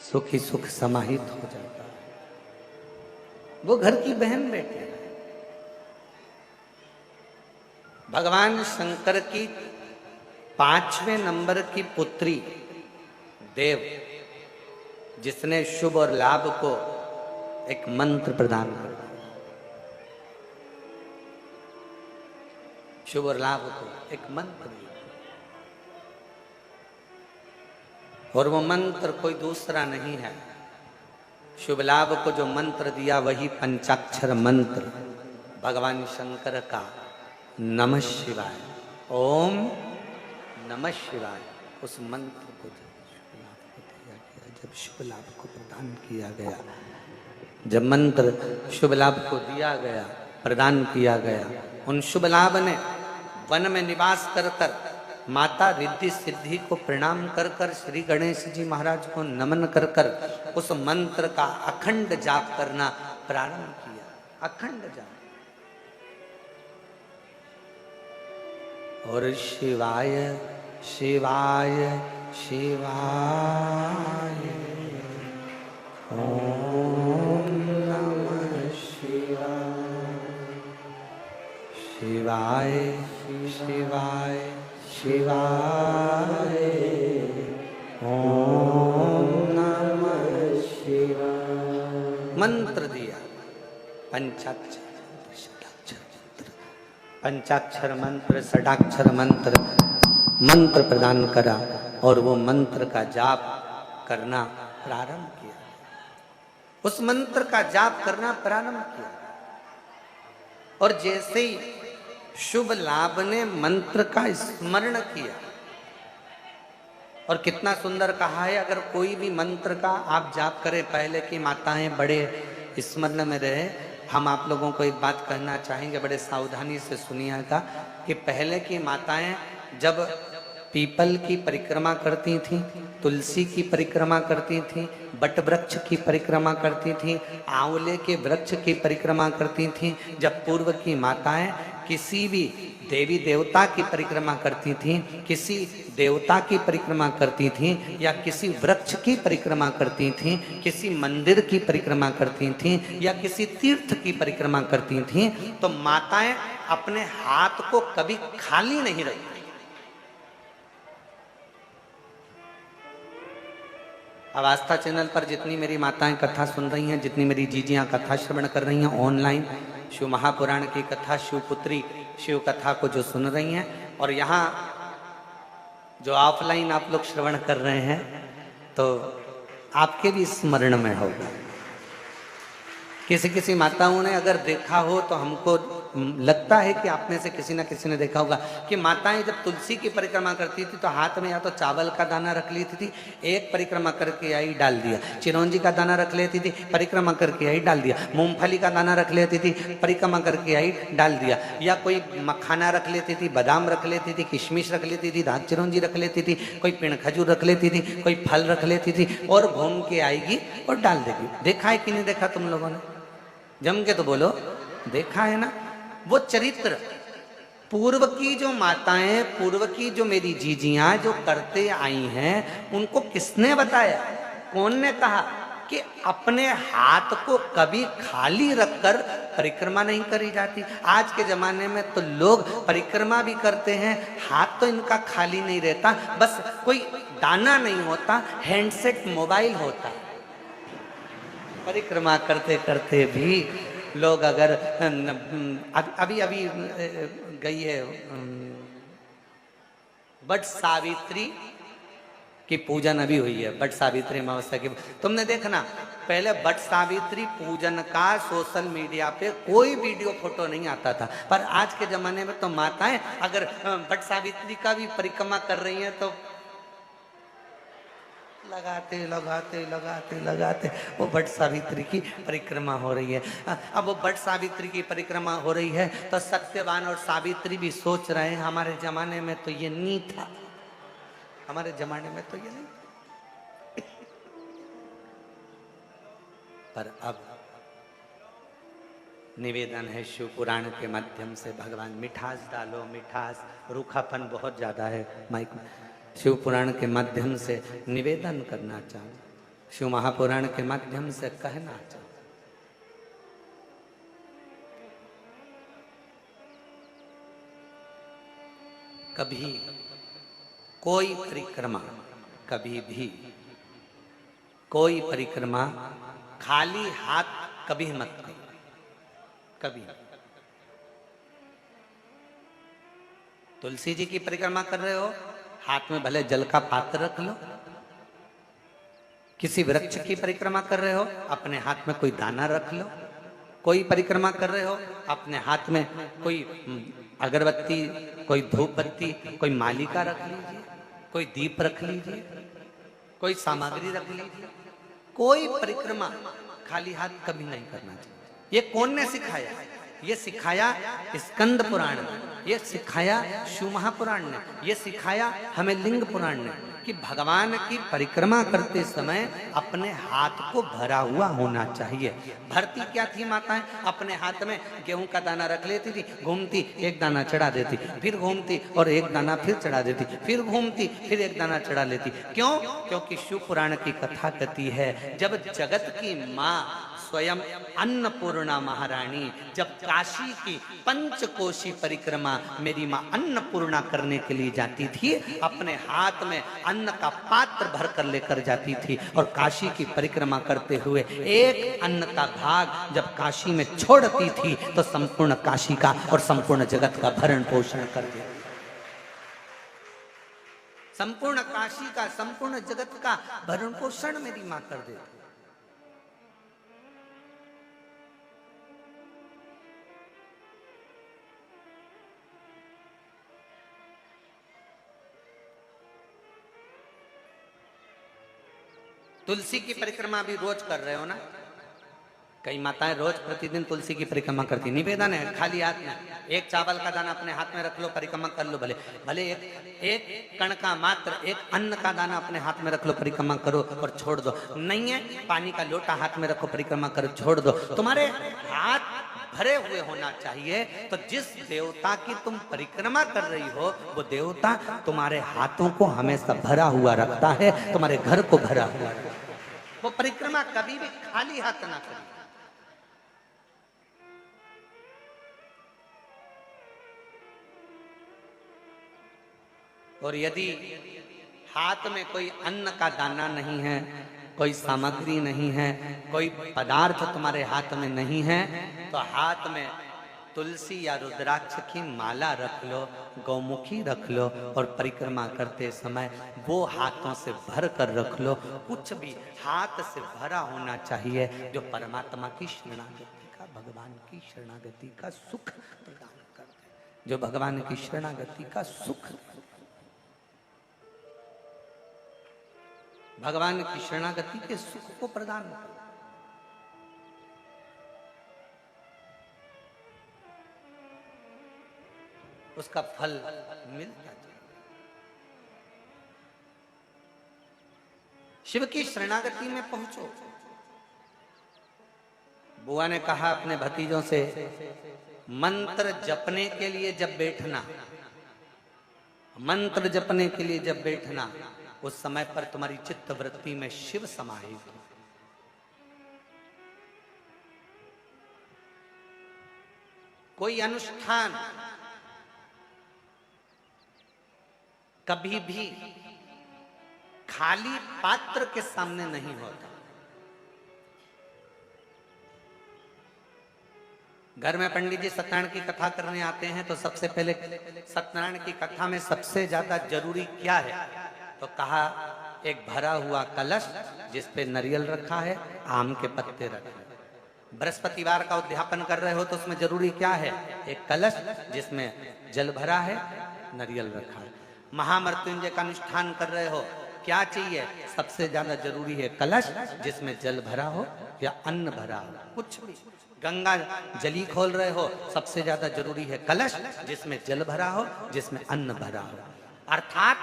सुख ही सुख समाहित हो जाता है। वो घर की बहन बेटे, भगवान शंकर की 5वें नंबर की पुत्री देव, जिसने शुभ और लाभ को एक मंत्र प्रदान कर दिया, शुभ और लाभ को एक मंत्र दिया, और वो मंत्र कोई दूसरा नहीं है। शुभ लाभ को जो मंत्र दिया वही पंचाक्षर मंत्र भगवान शंकर का नमः शिवाय, ओम नमः शिवाय। उस मंत्र को जब शुभ लाभ को प्रदान किया गया, जब मंत्र शुभ लाभ को दिया गया, प्रदान किया गया, उन शुभ लाभ ने वन में निवास कर कर माता रिद्धि सिद्धि को प्रणाम कर कर श्री गणेश जी महाराज को नमन कर कर उस मंत्र का अखंड जाप करना प्रारंभ किया। अखंड जाप। और शिवाय शिवाय शिवाय ओम नमः शिवाय, शिवाय शिवाय शिवाय ओम नमः शिवाय। मंत्र दिया, पंचाक्षर पंचाक्षर मंत्र, षडाक्षर मंत्र, मंत्र प्रदान करा और वो मंत्र का जाप करना प्रारंभ किया। उस मंत्र का जाप करना प्रारंभ किया और जैसे ही शुभ लाभ ने मंत्र का स्मरण किया, और कितना सुंदर कहा है, अगर कोई भी मंत्र का आप जाप करें, पहले की माताएं बड़े स्मरण में रहे। हम आप लोगों को एक बात कहना चाहेंगे, बड़े सावधानी से सुनिएगा कि पहले की माताएं जब पीपल की परिक्रमा करती थीं, तुलसी की परिक्रमा करती थीं, बट वृक्ष की परिक्रमा करती थीं, आंवले के वृक्ष की परिक्रमा करती थीं, जब पूर्व की माताएं किसी भी देवी देवता की परिक्रमा करती थीं, किसी देवता की परिक्रमा करती थीं, या किसी वृक्ष की परिक्रमा करती थीं, किसी मंदिर की परिक्रमा करती थीं, या किसी तीर्थ की परिक्रमा करती थीं, तो माताएं अपने हाथ को कभी खाली नहीं रखती। अब आस्था चैनल पर जितनी मेरी माताएं कथा सुन रही हैं, जितनी मेरी जीजियां कथा श्रवण कर रही हैं ऑनलाइन, शिव महापुराण की कथा, शिवपुत्री शिव कथा को जो सुन रही हैं, और यहाँ जो ऑफलाइन आप लोग श्रवण कर रहे हैं, तो आपके भी स्मरण में होगा। किसी किसी माताओं ने अगर देखा हो तो हमको लगता है कि आप में से किसी ना किसी ने देखा होगा कि माताएं जब तुलसी की परिक्रमा करती थी तो हाथ में या तो चावल का दाना रख लेती थी, एक परिक्रमा करके आई डाल दिया, चिरौंजी का दाना रख लेती थी, परिक्रमा करके आई डाल दिया, मूंगफली का दाना रख लेती थी, परिक्रमा करके आई डाल दिया, या कोई मखाना रख लेती थी, बादाम रख लेती थी, किशमिश रख लेती थी, धान चिरौंजी रख लेती थी, कोई पेड़ खजूर रख लेती थी, कोई फल रख लेती थी, और घूम के आएगी और डाल देगी। देखा है कि नहीं देखा तुम लोगों ने? जम के तो बोलो, देखा है ना? वो चरित्र पूर्व की जो माताएं, पूर्व की जो मेरी जीजियां जो करते आई हैं, उनको किसने बताया? कौन ने कहा कि अपने हाथ को कभी खाली रखकर परिक्रमा नहीं करी जाती? आज के जमाने में तो लोग परिक्रमा भी करते हैं, हाथ तो इनका खाली नहीं रहता, बस कोई दाना नहीं होता, हैंडसेट मोबाइल होता। परिक्रमा करते करते भी लोग अगर अभी अभी गई है बट सावित्री की पूजन अभी हुई है, बट सावित्री अमावस्या की। तुमने देखना पहले बट सावित्री पूजन का सोशल मीडिया पे कोई वीडियो फोटो नहीं आता था, पर आज के जमाने में तो माताएं अगर बट सावित्री का भी परिक्रमा कर रही हैं तो लगाते लगाते लगाते लगाते वो बट सावित्री की परिक्रमा हो रही है। अब वो बट सावित्री की परिक्रमा हो रही है तो सत्यवान और सावित्री भी सोच रहे हैं हमारे जमाने में तो ये नहीं था, हमारे जमाने में तो ये नहीं था। पर अब निवेदन है शिव पुराण के माध्यम से, भगवान मिठास डालो, मिठास, रूखापन बहुत ज्यादा है माइक में, शिव पुराण के माध्यम से निवेदन करना चाहूँ शिव महापुराण के माध्यम से कहना चाहता, कभी कोई परिक्रमा, कभी भी कोई परिक्रमा खाली हाथ कभी मत करो, कभी। तुलसी जी की परिक्रमा कर रहे हो, हाथ में भले जल का पात्र रख लो। किसी वृक्ष की परिक्रमा कर रहे हो, अपने हाथ में कोई दाना रख लो। कोई परिक्रमा कर रहे हो, अपने हाथ में कोई अगरबत्ती, कोई धूप बत्ती, कोई मालिका रख लीजिए, कोई दीप रख लीजिए, कोई सामग्री रख लीजिए। कोई परिक्रमा खाली हाथ कभी नहीं करना चाहिए। ये कौन ने सिखाया? ये सिखाया स्कंद पुराण ने, ये सिखाया शिव महापुराण ने, ये सिखाया हमें लिंग पुराण ने कि भगवान की परिक्रमा करते समय अपने हाथ को भरा हुआ होना चाहिए। भरती क्या थी माताएं? अपने हाथ में गेहूं का दाना रख लेती थी, घूमती एक दाना चढ़ा देती, फिर घूमती और एक दाना फिर चढ़ा देती, फिर घूमती फिर एक दाना चढ़ा लेती। क्यों? क्योंकि शिव पुराण की कथा कहती है जब जगत की माँ स्वयं अन्नपूर्णा महारानी जब काशी की पंचकोशी परिक्रमा मेरी माँ अन्नपूर्णा करने के लिए जाती थी, अपने हाथ में अन्न का पात्र भर कर लेकर जाती थी और काशी की परिक्रमा करते हुए एक अन्न का भाग जब काशी में छोड़ती थी तो संपूर्ण काशी का और संपूर्ण जगत का भरण पोषण कर देती। संपूर्ण काशी का, संपूर्ण जगत का भरण पोषण मेरी माँ कर देती। तुलसी की परिक्रमा भी रोज कर रहे हो ना? कई माताएं रोज प्रतिदिन तुलसी की परिक्रमा करती। निवेदन है खाली हाथ में एक चावल का दाना अपने हाथ में रख लो, परिक्रमा कर लो। भले भले एक कण का मात्र एक अन्न का दाना अपने हाथ में रख लो, परिक्रमा करो और छोड़ दो। नहीं है पानी का लोटा हाथ में रखो, परिक्रमा करो, छोड़ दो। तुम्हारे हाथ भरे हुए होना चाहिए। तो जिस देवता की तुम परिक्रमा कर रही हो वो देवता तुम्हारे हाथों को हमेशा भरा हुआ रखता है, तुम्हारे घर को भरा हुआ रखता है। वो परिक्रमा कभी भी खाली हाथ ना करें। और यदि हाथ में कोई अन्न का दाना नहीं है, कोई सामग्री नहीं है, कोई पदार्थ तुम्हारे हाथ में नहीं है, तो हाथ में तुलसी या रुद्राक्ष की माला रख लो, गौमुखी रख लो और परिक्रमा करते समय वो हाथों से भर कर रख लो। कुछ भी हाथ से भरा होना चाहिए जो परमात्मा की शरणागति का, भगवान की शरणागति का सुख प्रदान करते, जो भगवान की शरणागति का सुख, भगवान की शरणागति के सुख को प्रदान कर, उसका फल मिलता जाए। शिव की शरणागति में पहुंचो। बुआ ने कहा अपने भतीजों से, मंत्र जपने के लिए जब बैठना, मंत्र जपने के लिए जब बैठना, उस समय पर तुम्हारी चित्त वृत्ति में शिव समाहित हो। कोई अनुष्ठान कभी भी खाली पात्र के सामने नहीं होता। घर में पंडित जी सत्यनारायण की कथा करने आते हैं तो सबसे पहले सत्यनारायण की कथा में सबसे ज्यादा जरूरी क्या है? तो कहा एक भरा हुआ कलश जिस पे नारियल रखा है, आम के पत्ते रखे हैं। बृहस्पतिवार का उद्यापन कर रहे हो तो उसमें जरूरी क्या है? एक कलश जिसमें जल भरा है, नारियल रखा है। महामृत्युंजय का अनुष्ठान कर रहे हो, क्या चाहिए? सबसे ज्यादा जरूरी है कलश जिसमें जल भरा हो या अन्न भरा हो, कुछ भी। गंगा जली खोल रहे हो, सबसे ज्यादा जरूरी है कलश जिसमें जल भरा हो, जिसमें अन्न भरा हो। अर्थात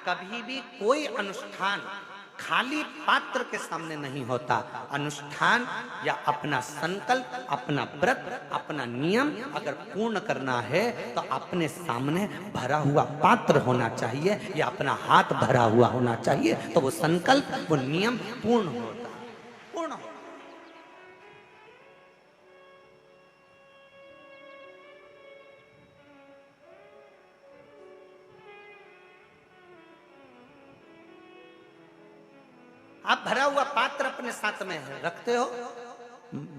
कभी भी कोई अनुष्ठान खाली पात्र के सामने नहीं होता। अनुष्ठान या अपना संकल्प, अपना व्रत, अपना नियम अगर पूर्ण करना है तो अपने सामने भरा हुआ पात्र होना चाहिए या अपना हाथ भरा हुआ होना चाहिए, तो वो संकल्प, वो नियम पूर्ण होता, पूर्ण होता। आप भरा हुआ पात्र अपने साथ में रखते हो,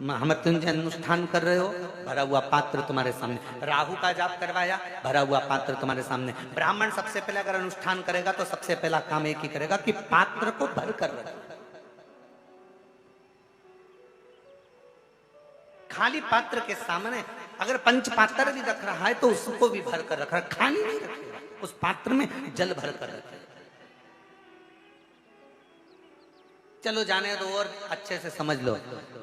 महामृत्युंजय अनुष्ठान कर रहे हो, भरा हुआ पात्र तुम्हारे सामने, राहु का जाप करवाया, भरा हुआ पात्र तुम्हारे सामने। ब्राह्मण सबसे पहले अगर अनुष्ठान करेगा तो सबसे पहला काम एक ही करेगा कि पात्र को भर कर रखे। खाली पात्र के सामने अगर पंच पात्र भी रख रहा है तो उसको भी भर कर रख रहा है, खाली नहीं रखेगा, उस पात्र में जल भर कर रखेगा। चलो जाने दो और अच्छे से समझ लो।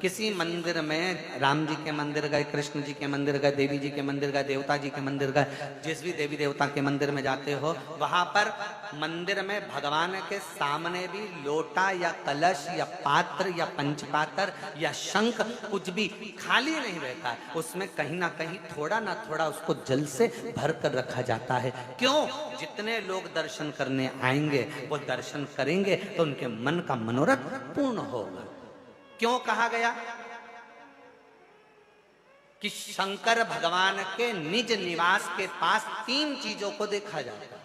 किसी मंदिर में राम जी के मंदिर गए, कृष्ण जी के मंदिर गए, देवी जी के मंदिर गए, देवता जी के मंदिर गए, जिस भी देवी देवता के मंदिर में जाते हो वहां पर मंदिर में भगवान के सामने भी लोटा या कलश या पात्र या पंचपात्र या शंख कुछ भी खाली नहीं रहता है, उसमें कहीं ना कहीं थोड़ा ना थोड़ा उसको जल से भर कर रखा जाता है। क्यों? जितने लोग दर्शन करने आएंगे वो दर्शन करेंगे तो उनके मन का मनोरथ पूर्ण होगा। क्यों कहा गया कि शंकर भगवान के निज निवास के पास 3 चीजों को देखा जाता है।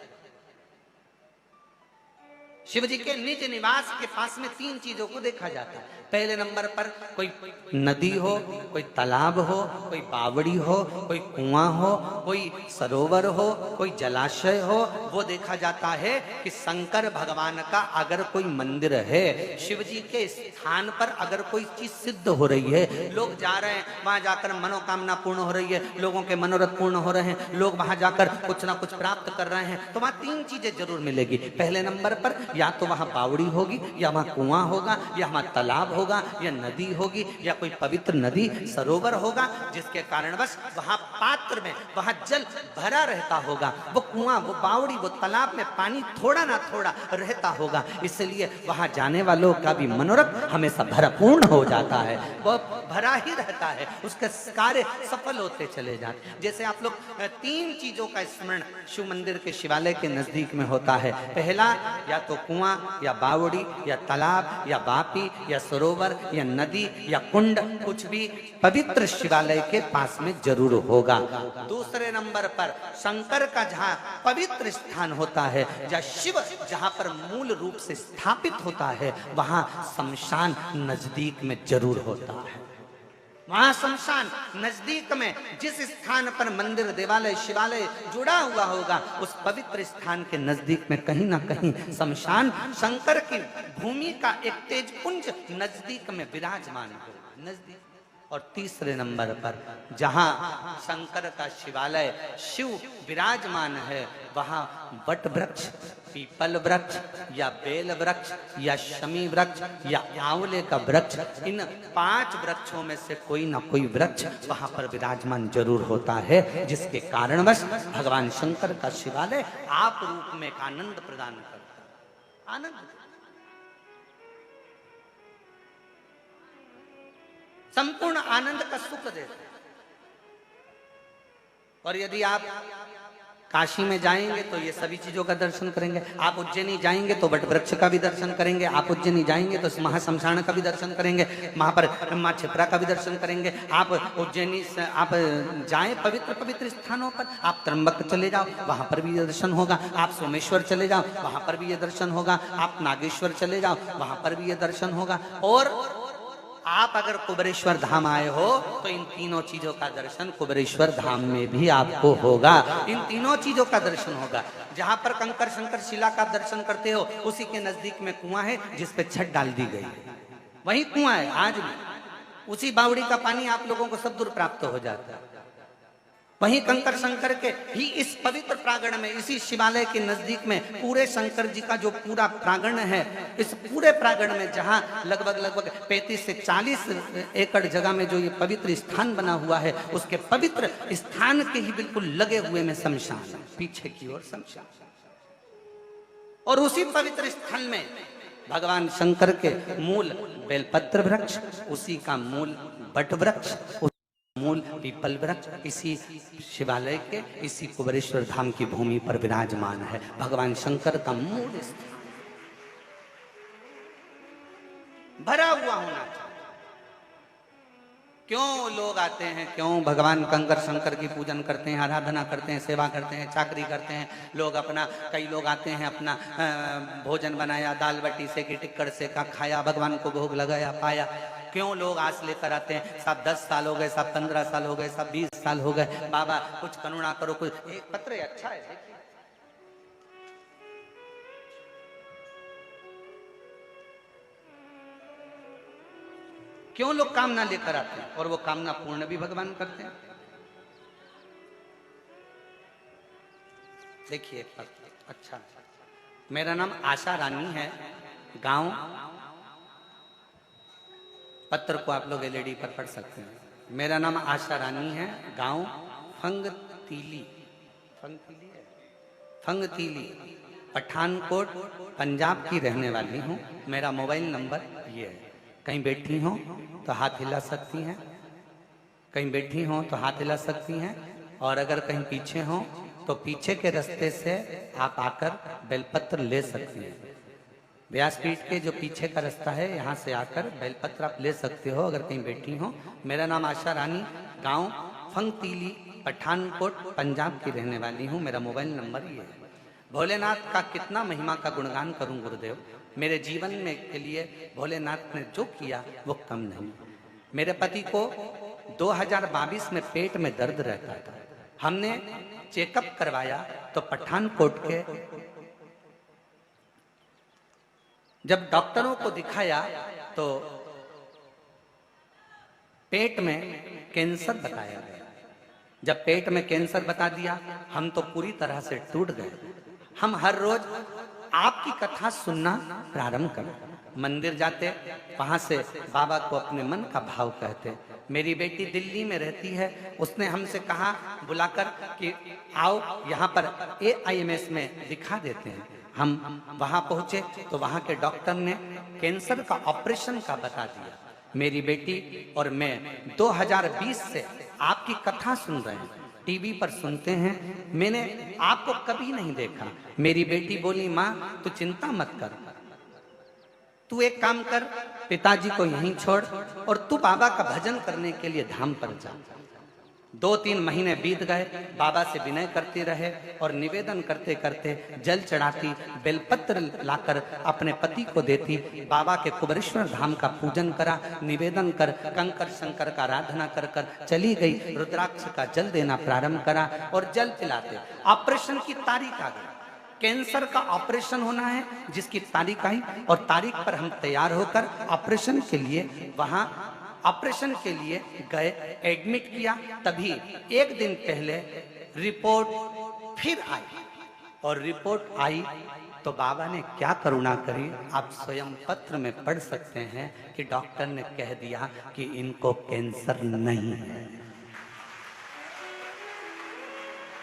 शिव जी के निज निवास के पास में 3 चीजों को देखा जाता है। पहले नंबर पर कोई नदी हो, कोई तालाब हो, कोई बावड़ी हो, कोई कुआं हो, कोई सरोवर हो, कोई जलाशय हो, वो देखा जाता है कि शंकर भगवान का अगर कोई मंदिर है, शिव जी के स्थान पर अगर कोई चीज सिद्ध हो रही है, लोग जा रहे हैं वहां जाकर मनोकामना पूर्ण हो रही है, लोगों के मनोरथ पूर्ण हो रहे हैं, लोग वहां जाकर कुछ ना कुछ प्राप्त कर रहे हैं, तो वहां 3 चीजें जरूर मिलेगी। पहले नंबर पर या तो वहां बावड़ी होगी, या वहां कुआं होगा, या वहां तालाब होगा, या नदी होगी, या कोई पवित्र नदी सरोवर होगा, जिसके कारणवश वहां पात्र में वहां जल भरा रहता होगा। वो कुआं, वो बावड़ी, वो तालाब में पानी थोड़ा ना थोड़ा रहता होगा, इसलिए वहां जाने वालों का भी मनोरथ हमेशा भरपूर्ण हो जाता है, वो भरा ही रहता है, उसके कार्य सफल होते चले जाते। जैसे आप लोग 3 चीजों का स्मरण शिव मंदिर के शिवालय के नजदीक में होता है। पहला या तो कुआं या बावड़ी या तालाब या बापी या सरोवर या नदी या कुंड, कुछ भी पवित्र शिवालय के पास में जरूर होगा। दूसरे नंबर पर शंकर का जहां पवित्र स्थान होता है, जहां शिव जहां पर मूल रूप से स्थापित होता है, वहां शमशान नजदीक में जरूर होता है। वहां शमशान नजदीक में जिस स्थान पर मंदिर, देवालय, शिवालय जुड़ा हुआ होगा, उस पवित्र स्थान के नजदीक में कहीं ना कहीं शमशान, शंकर की भूमि का एक तेजपुंज नजदीक में विराजमान होगा, नजदीक। और तीसरे नंबर पर जहां शंकर का शिवालय, शिव विराजमान है, वहां वट वृक्ष, पीपल वृक्ष या बेल वृक्ष या शमी वृक्ष या आंवले का वृक्ष, इन 5 वृक्षों में से कोई ना कोई वृक्ष वहां पर विराजमान जरूर होता है, जिसके कारणवश भगवान शंकर का शिवालय आप रूप में एक आनंद प्रदान करता है। आनंद, संपूर्ण आनंद का सुख देता है। और यदि आप काशी में जाएंगे तो ये सभी चीजों का दर्शन करेंगे, आप उज्जैनी जाएंगे तो वट वृक्ष का भी दर्शन करेंगे, आप उज्जैनी जाएंगे तो महाशमशान का भी दर्शन करेंगे, वहां पर मां क्षिप्रा का भी दर्शन करेंगे। आप उज्जैनी से आप जाएं पवित्र पवित्र स्थानों पर, आप त्र्यंबक चले जाओ, वहां पर भी ये दर्शन होगा, आप सोमेश्वर चले जाओ, वहां पर भी ये दर्शन होगा, आप नागेश्वर चले जाओ, वहां पर भी ये दर्शन होगा। और आप अगर कुबेरेश्वर धाम आए हो तो इन 3 चीजों का दर्शन कुबेरेश्वर धाम में भी आपको होगा। इन 3 चीजों का दर्शन होगा। जहां पर कंकर शंकर शिला का दर्शन करते हो, उसी के नजदीक में कुआं है जिस पे छत डाल दी गई है, वही कुआं है आज भी। उसी बावड़ी का पानी आप लोगों को सब दूर प्राप्त हो जाता है। वहीं कंकर शंकर के ही इस पवित्र प्रांगण में, इसी शिवालय के नजदीक में पूरे शंकर जी का जो पूरा प्रांगण है, इस पूरे प्रांगण में जहां लगभग 35 से 40 एकड़ जगह में जो ये पवित्र स्थान बना हुआ है, उसके पवित्र स्थान के ही बिल्कुल लगे हुए में शमशान, पीछे की ओर शमशान। और उसी पवित्र स्थल में भगवान शंकर के मूल बेलपत्र वृक्ष, उसी का मूल बट वृक्ष, मूल पीपल वृक्ष इसी शिवालय के, इसी कुबेरेश्वर धाम की भूमि पर विराजमान है। भगवान शंकर का मूल स्थान भरा हुआ होना चाहिए। क्यों लोग आते हैं, क्यों भगवान कंकर शंकर की पूजन करते हैं, आराधना करते हैं, सेवा करते हैं, चाकरी करते हैं लोग अपना। कई लोग आते हैं अपना भोजन बनाया, दाल बाटी से की टिक्कड़ से का खाया, भगवान को भोग लगाया, पाया। क्यों लोग आस लेकर आते हैं, साहब 10 साल हो गए, साहब 15 साल हो गए, साहब 20 साल हो गए, बाबा कुछ करुणा करो, कुछ। एक पत्र अच्छा है, देखिए। क्यों लोग कामना लेकर आते हैं और वो कामना पूर्ण भी भगवान करते हैं। देखिए अच्छा, मेरा नाम आशा रानी है, गांव, पत्र को आप लोग एलईडी पर पढ़ सकते हैं। मेरा नाम आशा रानी है, गांव फंगतीली, फंगतीली पठानकोट पंजाब की रहने वाली हूँ। मेरा मोबाइल नंबर ये है। कहीं बैठी हो तो हाथ हिला सकती हैं, कहीं बैठी हो तो हाथ हिला सकती हैं, और अगर कहीं पीछे हो तो पीछे के रास्ते से आप आकर बेलपत्र ले सकती हैं। व्यासपीठ के जो पीछे का रास्ता है, यहाँ से आकर बेलपत्र आप ले सकते हो अगर कहीं बैठी हो। मेरा नाम आशा रानी, गांव फंगतीली, पठानकोट पंजाब की रहने वाली हूँ। मेरा मोबाइल नंबर ये है। भोलेनाथ का कितना महिमा का गुणगान करूं गुरुदेव। मेरे जीवन में के लिए भोलेनाथ ने जो किया वो कम नहीं। मेरे पति को 2022 में पेट में दर्द रहता था। हमने चेकअप करवाया तो पठानकोट के जब डॉक्टरों को दिखाया तो पेट में कैंसर बताया गया। जब पेट में कैंसर बता दिया, हम तो पूरी तरह से टूट गए। हम हर रोज आपकी कथा सुनना प्रारंभ करें, मंदिर जाते, वहां से बाबा को अपने मन का भाव कहते। मेरी बेटी दिल्ली में रहती है, उसने हमसे कहा बुलाकर कि आओ यहाँ पर AIMS में दिखा देते हैं। हम वहां पहुंचे तो वहां के डॉक्टर ने कैंसर का ऑपरेशन का बता दिया। मेरी बेटी और मैं 2020 से आपकी कथा सुन रहे हैं, टीवी पर सुनते हैं। मैंने आपको कभी नहीं देखा। मेरी बेटी बोली, माँ तू चिंता मत कर, तू एक काम कर, पिताजी को यहीं छोड़ और तू बाबा का भजन करने के लिए धाम पर जा। 2-3 महीने बीत गए। बाबा से विनय करते रहे और निवेदन करते करते जल चढ़ाती, बेलपत्र लाकर अपने पति को देती। बाबा के कुबेरेश्वर धाम का पूजन करा, निवेदन कर कंकर शंकर का आराधना कर कर चली गई। रुद्राक्ष का जल देना प्रारंभ करा और जल पिलाते। ऑपरेशन की तारीख आ गई, कैंसर का ऑपरेशन होना है जिसकी तारीख आई, और तारीख पर हम तैयार होकर ऑपरेशन के लिए वहां ऑपरेशन के लिए गए, एडमिट किया। तभी एक दिन पहले रिपोर्ट फिर आई, और रिपोर्ट आई तो बाबा ने क्या करुणा करी, आप स्वयं पत्र में पढ़ सकते हैं कि डॉक्टर ने कह दिया कि इनको कैंसर नहीं है।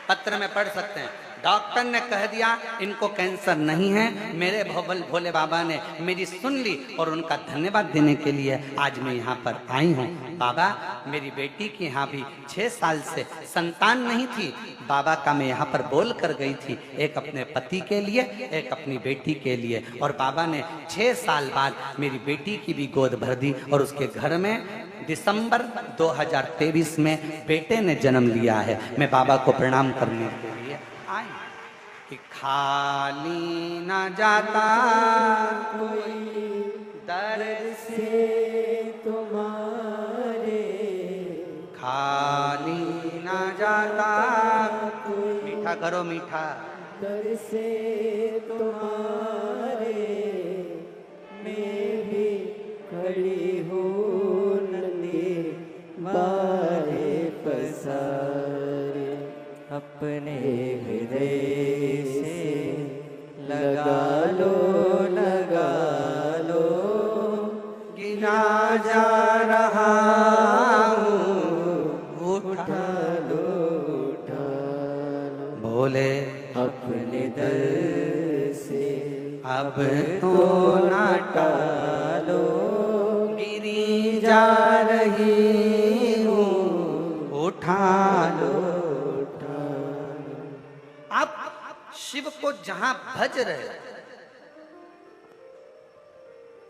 पत्र में पढ़ सकते हैं, डॉक्टर ने कह दिया इनको कैंसर नहीं है। मेरे भोले बाबा ने मेरी सुन ली और उनका धन्यवाद देने के लिए आज मैं यहाँ पर आई हूँ। बाबा, मेरी बेटी की यहाँ भी 6 साल से संतान नहीं थी। बाबा का मैं यहाँ पर बोल कर गई थी, एक अपने पति के लिए, एक अपनी बेटी के लिए, और बाबा ने 6 साल बाद मेरी बेटी की भी गोद भर दी। और उसके घर में दिसंबर 2023 में बेटे ने जन्म लिया है। मैं बाबा को प्रणाम करने के लिए आई कि खाली न जाता कोई दर से तुम्हारे, खाली न जाता कोई, मीठा करो मीठा, दर से तुम्हारे मैं भी खड़ी हूँ नंदी बारे पसारे, अपने हृदय से लगा लो गिना जा रहा हूँ, उठा लो भोले अपने दर से अब तो ना लौटा लो, गिरी जा रही हूँ, उठा लो। उठा लो। आप शिव को जहां भज रहे हो,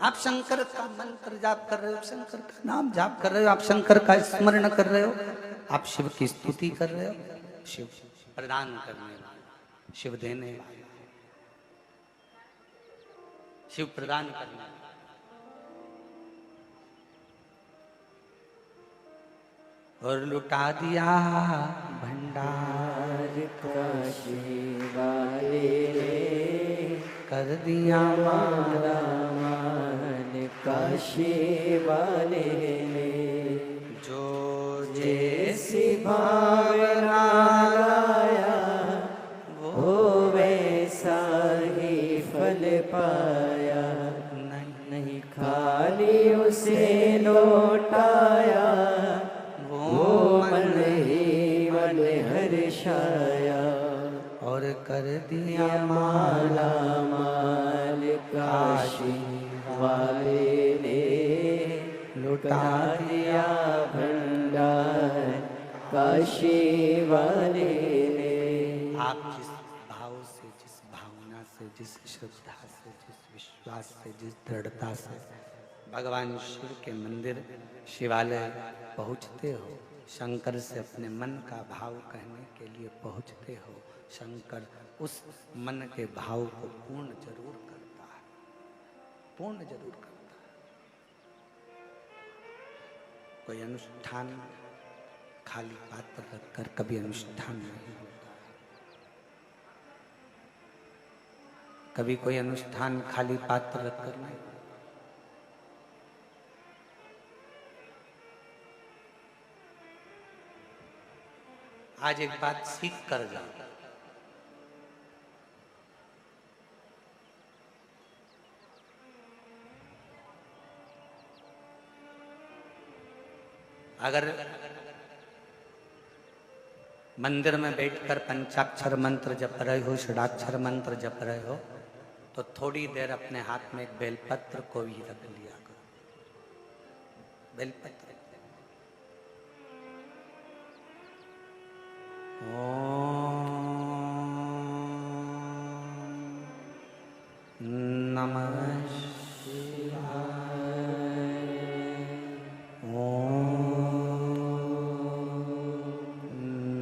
आप शंकर का मंत्र जाप कर रहे हो, शंकर का नाम जाप कर रहे हो, आप शंकर का स्मरण कर रहे हो, आप शिव की स्तुति कर रहे हो। शिव प्रदान करने वाला, शिव देने वाला, शिव प्रदान करने वाला। और लुटा दिया भंडार काशी वाले ने, कर दिया माला मान काशी वाले ने, जो जैसी भावना लाया वो वैसा ही फल पाया। नहीं खाली उसे लौटाया, वो मन ही मन हर्षाया। और कर दिया माला माल काशी वाले ने, लुटा दिया भंडार काशी वाले ने। आप जिस भाव से, जिस भावना से, जिस श्रद्धा से, जिस विश्वास से, जिस दृढ़ता से भगवान शिव के मंदिर शिवालय पहुँचते हो, शंकर से अपने मन का भाव कहने के लिए पहुँचते हो, शंकर उस मन के भाव को पूर्ण जरूर करता है, पूर्ण जरूर करता है। कोई अनुष्ठान खाली पात्र रखकर कभी अनुष्ठान नहीं होता, कभी कोई अनुष्ठान खाली पात्र रखकर नहीं। आज एक बात सीख कर जाओ, अगर मंदिर में बैठकर पंचाक्षर मंत्र जप रहे हो, षडाक्षर मंत्र जप रहे हो, तो थोड़ी देर अपने हाथ में एक बेलपत्र को भी रख लिया करो। बेलपत्र नमः शिवाय,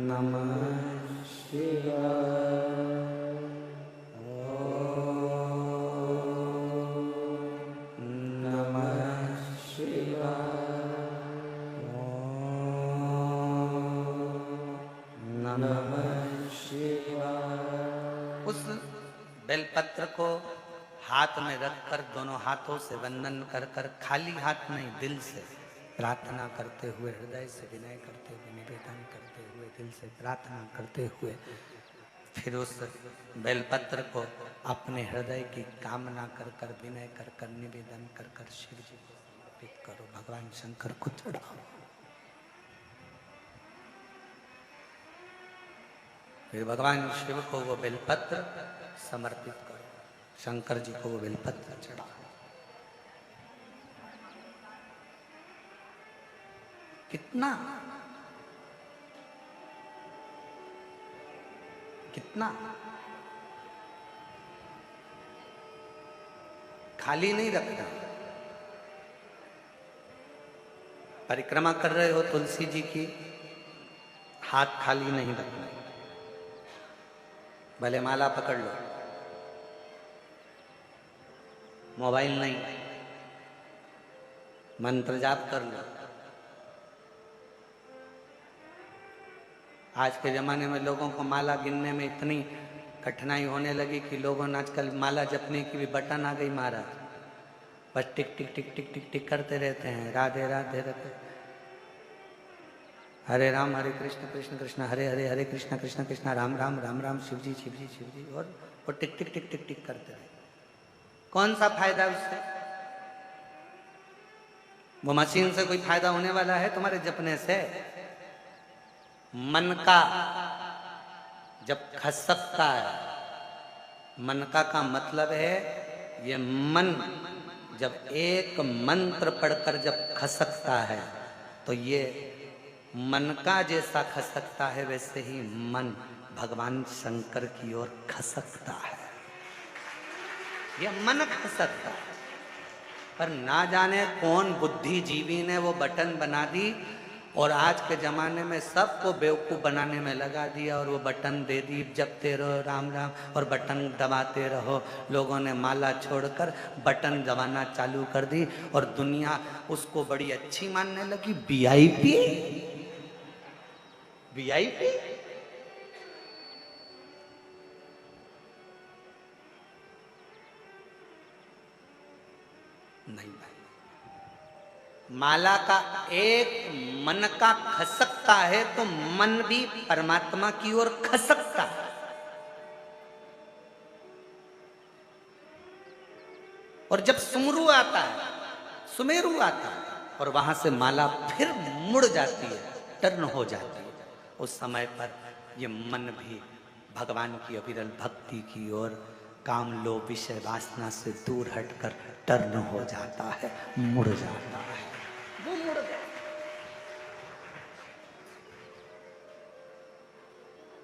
नमः शिवाय, नमः शिवाय, नमः शिवाय। उस बेलपत्र को हाथ में रखकर दोनों हाथों से वंदन कर कर, खाली हाथ नहीं, दिल से प्रार्थना करते हुए, हृदय से विनय करते हुए, निवेदन करते हुए, दिल से प्रार्थना करते हुए, फिर उस बेलपत्र को अपने हृदय की कामना कर कर, विनय कर कर, निवेदन कर कर शिव जी को समर्पित करो, भगवान शंकर को चढ़ाओ। फिर भगवान शिव को वो बेलपत्र समर्पित करो, शंकर जी को वो बेलपत्र चढ़ाओ। कितना कितना खाली नहीं रखना। परिक्रमा कर रहे हो तुलसी जी की, हाथ खाली नहीं रखना, भले माला पकड़ लो, मोबाइल नहीं, मंत्र जाप कर लो। आज के जमाने में लोगों को माला गिनने में इतनी कठिनाई होने लगी कि लोगों ने आजकल माला जपने की भी बटन आ गई महाराज, बस टिक टिक टिक टिक टिक टिक करते रहते हैं, राधे राधे राधे, हरे राम हरे कृष्ण कृष्ण कृष्ण हरे हरे, हरे कृष्ण कृष्ण कृष्ण राम राम राम राम, शिव जी शिव जी शिव जी, और वो टिक टिक टिक टिक टिक करते रहे। कौन सा फायदा उससे? वो मशीन से कोई फायदा होने वाला है तुम्हारे जपने से? मन का जब खसकता है, मन का मतलब है ये मन जब एक मंत्र पढ़कर जब खसकता है तो ये मन का जैसा खसकता है वैसे ही मन भगवान शंकर की ओर खसकता है। ये मन खसकता है, पर ना जाने कौन बुद्धिजीवी ने वो बटन बना दी और आज के जमाने में सबको बेवकूफ़ बनाने में लगा दिया और वो बटन दे दी, जपते रहो राम राम और बटन दबाते रहो। लोगों ने माला छोड़कर बटन दबाना चालू कर दी और दुनिया उसको बड़ी अच्छी मानने लगी। वीआईपी वीआईपी नहीं भाई, माला का एक मन का खसकता है तो मन भी परमात्मा की ओर खसकता है। और जब सुमरू आता है, सुमेरु आता है और वहां से माला फिर मुड़ जाती है, टर्न हो जाती है, उस समय पर ये मन भी भगवान की अविरल भक्ति की ओर काम लोभ विषय वासना से दूर हटकर टर्न हो जाता है, मुड़ जाता है। वो मुड़ गया।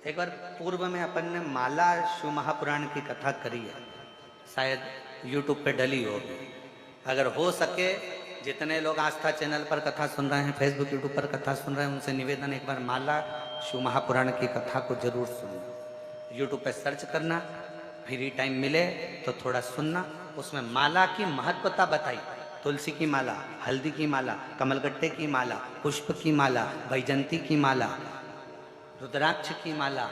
एक बार पूर्व में अपन ने माला शिव महापुराण की कथा करी है, शायद YouTube पे डली होगी। अगर हो सके जितने लोग आस्था चैनल पर कथा सुन रहे हैं, फेसबुक यूट्यूब पर कथा सुन रहे हैं, उनसे निवेदन एक बार माला शिव महापुराण की कथा को जरूर सुनना। यूट्यूब पे सर्च करना, फ्री टाइम मिले तो थोड़ा सुनना। उसमें माला की महत्वता बताई। तुलसी की माला, हल्दी की माला, कमलगट्टे की माला, पुष्प की माला, वैजंती की माला, रुद्राक्ष की माला,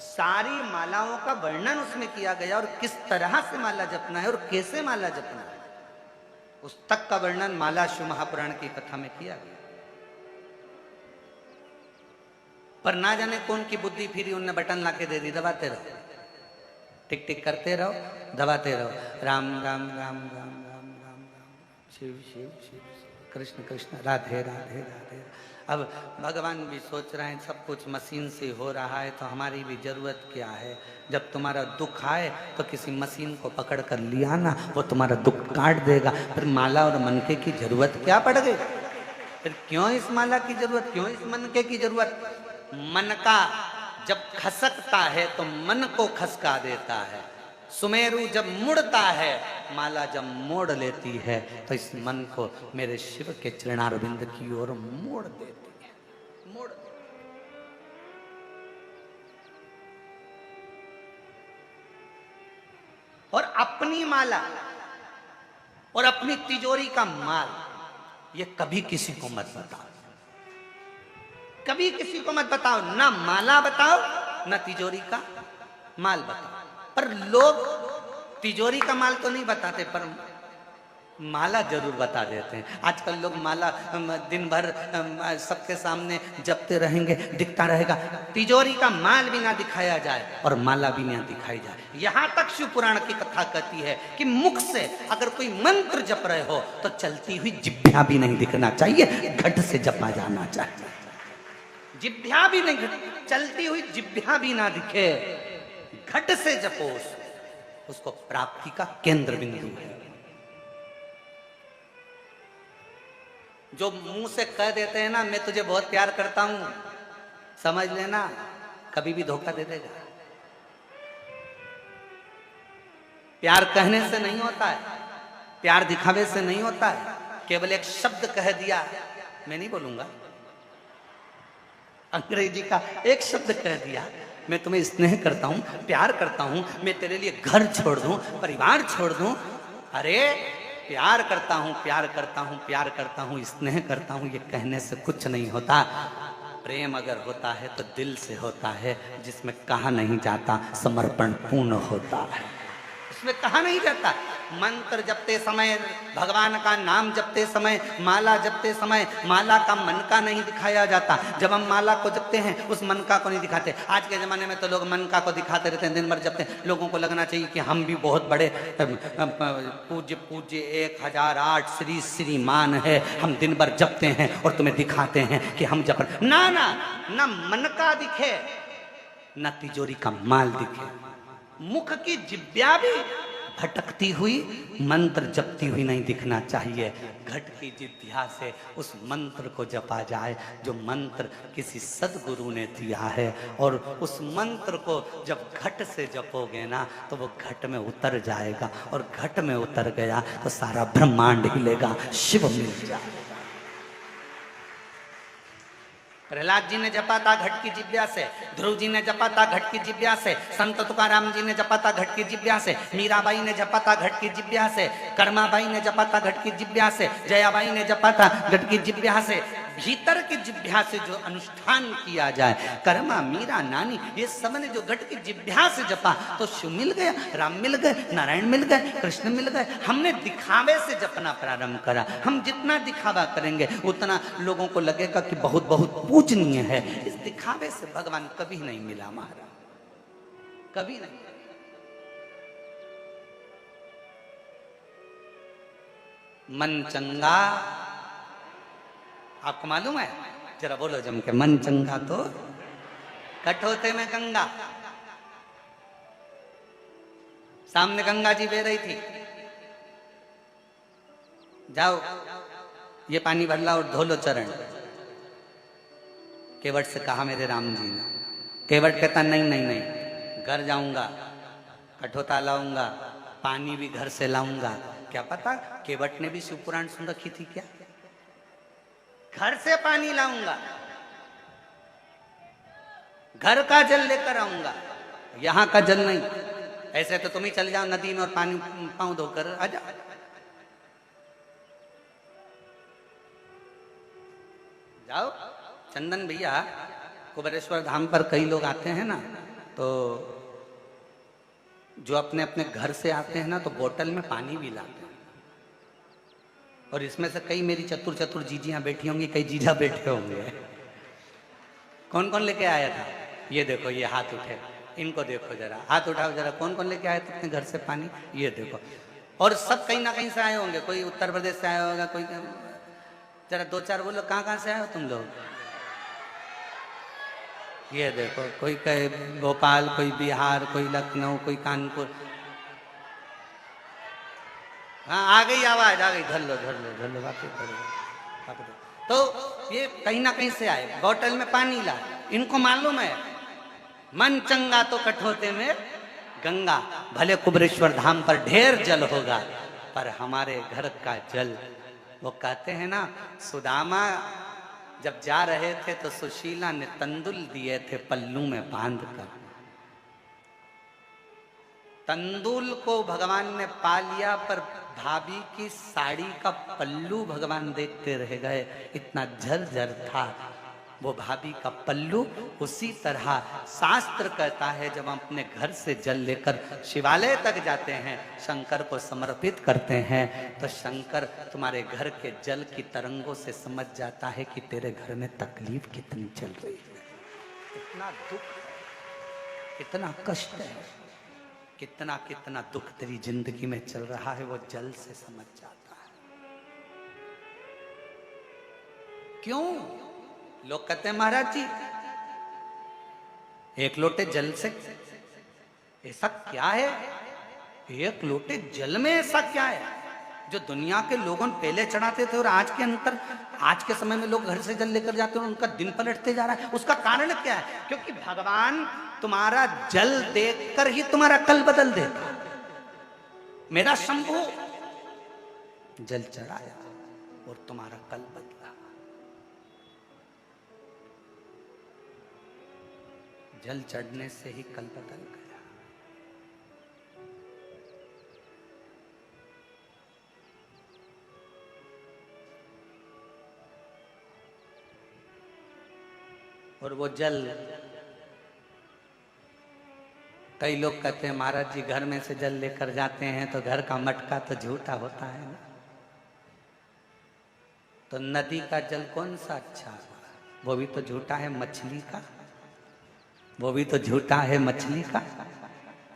सारी मालाओं का वर्णन उसमें किया गया और किस तरह से माला जपना है और कैसे माला जपना है, उस तक का वर्णन माला शिव महापुराण की कथा में किया गया। पर ना जाने कौन की बुद्धि फिरी, उनने बटन लाके दे दी, दबाते रहो, टिक टिक करते रहो, दबाते रहो, राम राम राम राम राम राम राम, शिव शिव शिव कृष्ण कृष्ण, राधे राधे राधे। अब भगवान भी सोच रहे हैं सब कुछ मशीन से हो रहा है तो हमारी भी जरूरत क्या है। जब तुम्हारा दुख आए तो किसी मशीन को पकड़ कर लिया ना, वो तुम्हारा दुख काट देगा। फिर माला और मनके की जरूरत क्या पड़ गई? फिर क्यों इस माला की जरूरत, क्यों इस मनके की जरूरत? मन का जब खसकता है तो मन को खसका देता है। सुमेरु जब मुड़ता है, माला जब मोड़ लेती है तो इस मन को मेरे शिव के चरणारविंद की ओर मोड़ देती है, मोड़ देती है। और अपनी माला और अपनी तिजोरी का माल ये कभी किसी को मत बताओ, कभी किसी को मत बताओ। ना माला बताओ ना तिजोरी का माल बताओ। पर लोग तिजोरी का माल तो नहीं बताते पर माला जरूर बता देते हैं। आजकल लोग माला दिन भर सबके सामने जपते रहेंगे, दिखता रहेगा, तिजोरी का माल भी ना दिखाया जाए और माला भी ना दिखाई जाए। यहाँ तक शिव पुराण की कथा कहती है कि मुख से अगर कोई मंत्र जप रहे हो तो चलती हुई जिभ्या भी नहीं दिखना चाहिए, घट से जपा जाना चाहिए। जिभ्या भी नहीं, चलती हुई जिभ्या भी ना दिखे, घट से जपो, उसको प्राप्ति का केंद्र बिंदु है। जो मुंह से कह देते हैं ना मैं तुझे बहुत प्यार करता हूं, समझ लेना कभी भी धोखा दे देगा। प्यार कहने से नहीं होता है, प्यार दिखावे से नहीं होता है। केवल एक शब्द कह दिया, मैं नहीं बोलूंगा, अंग्रेजी का एक शब्द कह दिया, मैं तुम्हें स्नेह करता हूं, प्यार करता हूं, मैं तेरे लिए घर छोड़ दूं, परिवार छोड़ दूं। अरे प्यार करता हूं, प्यार करता हूं, प्यार करता हूं, स्नेह करता हूं, ये कहने से कुछ नहीं होता। प्रेम अगर होता है तो दिल से होता है, जिसमें कहा नहीं जाता, समर्पण पूर्ण होता है, इसमें कहा नहीं जाता। मंत्र जपते समय, भगवान का नाम जपते समय, माला जपते समय माला का मनका नहीं दिखाया जाता। जब हम माला को जपते हैं उस मनका को नहीं दिखाते। आज के जमाने में तो लोग मनका को दिखाते रहते हैं, दिन भर जपते हैं। लोगों को लगना चाहिए कि हम भी बहुत बड़े पूज्य पूज्य 1008 श्री श्रीमान है, हम दिन भर जपते हैं और तुम्हें दिखाते हैं कि हम जप। ना ना ना, मनका दिखे ना तिजोरी का माल दिखे, मुख की जिभ्या भी भटकती हुई, मंत्र जपती हुई नहीं दिखना चाहिए। घट की जिभ्या से उस मंत्र को जपा जाए जो मंत्र किसी सदगुरु ने दिया है, और उस मंत्र को जब घट से जपोगे ना तो वो घट में उतर जाएगा, और घट में उतर गया तो सारा ब्रह्मांड हिलेगा, शिव मिल जाएगा। प्रहलाद जी ने जपा था घट की जिभ्या से, ध्रुव जी ने जपा था घट की जिभ्या से, संत तुकाराम जी ने जपा था घट की जिभ्या से, मीराबाई ने जपा था घट की जिभ्या से, कर्माबाई ने जपा था घट की जिभ्या से, जयाबाई ने जपा था घट की जिभ्या से। भीतर की जिभ्या से जो अनुष्ठान किया जाए, कर्मा, मीरा, नानी, ये सब ने जो घट की जिभ्या से जपा तो शिव मिल गया, राम मिल गए, नारायण मिल गए, कृष्ण मिल गए। हमने दिखावे से जपना प्रारंभ करा। हम जितना दिखावा करेंगे उतना लोगों को लगेगा कि बहुत बहुत पूजनीय है। इस दिखावे से भगवान कभी नहीं मिला महाराज, कभी नहीं। मन चंगा, आपको मालूम है? जरा बोलो जम के, मन चंगा तो कठोते में गंगा। सामने गंगा जी बह रही थी, जाओ ये पानी भर ला और धो लो चरण। केवट से कहा मेरे राम जी ने। केवट कहता नहीं नहीं नहीं, घर जाऊंगा, कठोता लाऊंगा, पानी भी घर से लाऊंगा। क्या पता केवट ने भी शिव पुराण सुन रखी थी क्या? घर से पानी लाऊंगा, घर का जल लेकर आऊंगा, यहां का जल नहीं। ऐसे तो तुम ही चल जाओ नदी में और पानी पांव धोकर आ जाओ। जाओ चंदन भैया, कुबेरेश्वर धाम पर कई लोग आते हैं ना, तो जो अपने अपने घर से आते हैं ना तो बोतल में पानी भी लाते हैं। और इसमें से कई मेरी चतुर चतुर जीजियां बैठी होंगी, कई जीजा बैठे होंगे। कौन कौन लेके आया था? ये देखो, ये हाथ उठे, इनको देखो जरा, हाथ उठाओ जरा, कौन कौन लेके आए थे अपने घर से पानी? ये देखो। और सब कहीं ना कहीं से आए होंगे, कोई उत्तर प्रदेश से आया होगा, कोई। जरा दो चार बोलो, कहाँ से आए हो तुम लोग? ये देखो, कोई कहे भोपाल, कोई बिहार, कोई लखनऊ, कोई कानपुर। हाँ आ गई आवाज, आ गई। धर लो धर लो धर लो, वापस धर लो। तो ये कहीं ना कहीं से आए, बोतल में पानी ला। इनको मालूम है मन चंगा तो कठोते में गंगा। भले कुबेरेश्वर धाम पर ढेर जल होगा, पर हमारे घर का जल, वो कहते हैं ना, सुदामा जब जा रहे थे तो सुशीला ने तंदुल दिए थे पल्लू में बांध कर। तंदुल को भगवान ने पा लिया, पर भाभी की साड़ी का पल्लू भगवान देखते रह गए, इतना झरझर था वो भाभी का पल्लू। उसी तरह शास्त्र कहता है, जब हम अपने घर से जल लेकर शिवालय तक जाते हैं, शंकर को समर्पित करते हैं, तो शंकर तुम्हारे घर के जल की तरंगों से समझ जाता है कि तेरे घर में तकलीफ कितनी चल रही है, कितना दुख, कितना कष्ट है, कितना कितना दुख तेरी जिंदगी में चल रहा है, वो जल से समझ जाता है। क्यों? लोग कहते हैं महाराज जी एक लोटे जल से ऐसा क्या है, एक लोटे जल में ऐसा क्या है जो दुनिया के लोगों पहले चढ़ाते थे और आज के अंतर, आज के समय में लोग घर से जल लेकर जाते हैं और उनका दिन पलटते जा रहा है। उसका कारण क्या है? क्योंकि भगवान तुम्हारा जल देखकर ही तुम्हारा कल बदल देता। मेरा शंभू जल चढ़ाया और तुम्हारा कल बदला। जल चढ़ने से ही कल बदल गया। और वो जल, कई लोग कहते हैं महाराज जी घर में से जल लेकर जाते हैं तो घर का मटका तो झूठा होता है ना, तो नदी का जल कौन सा अच्छा है? वो भी तो झूठा है मछली का, वो भी तो झूठा है मछली का,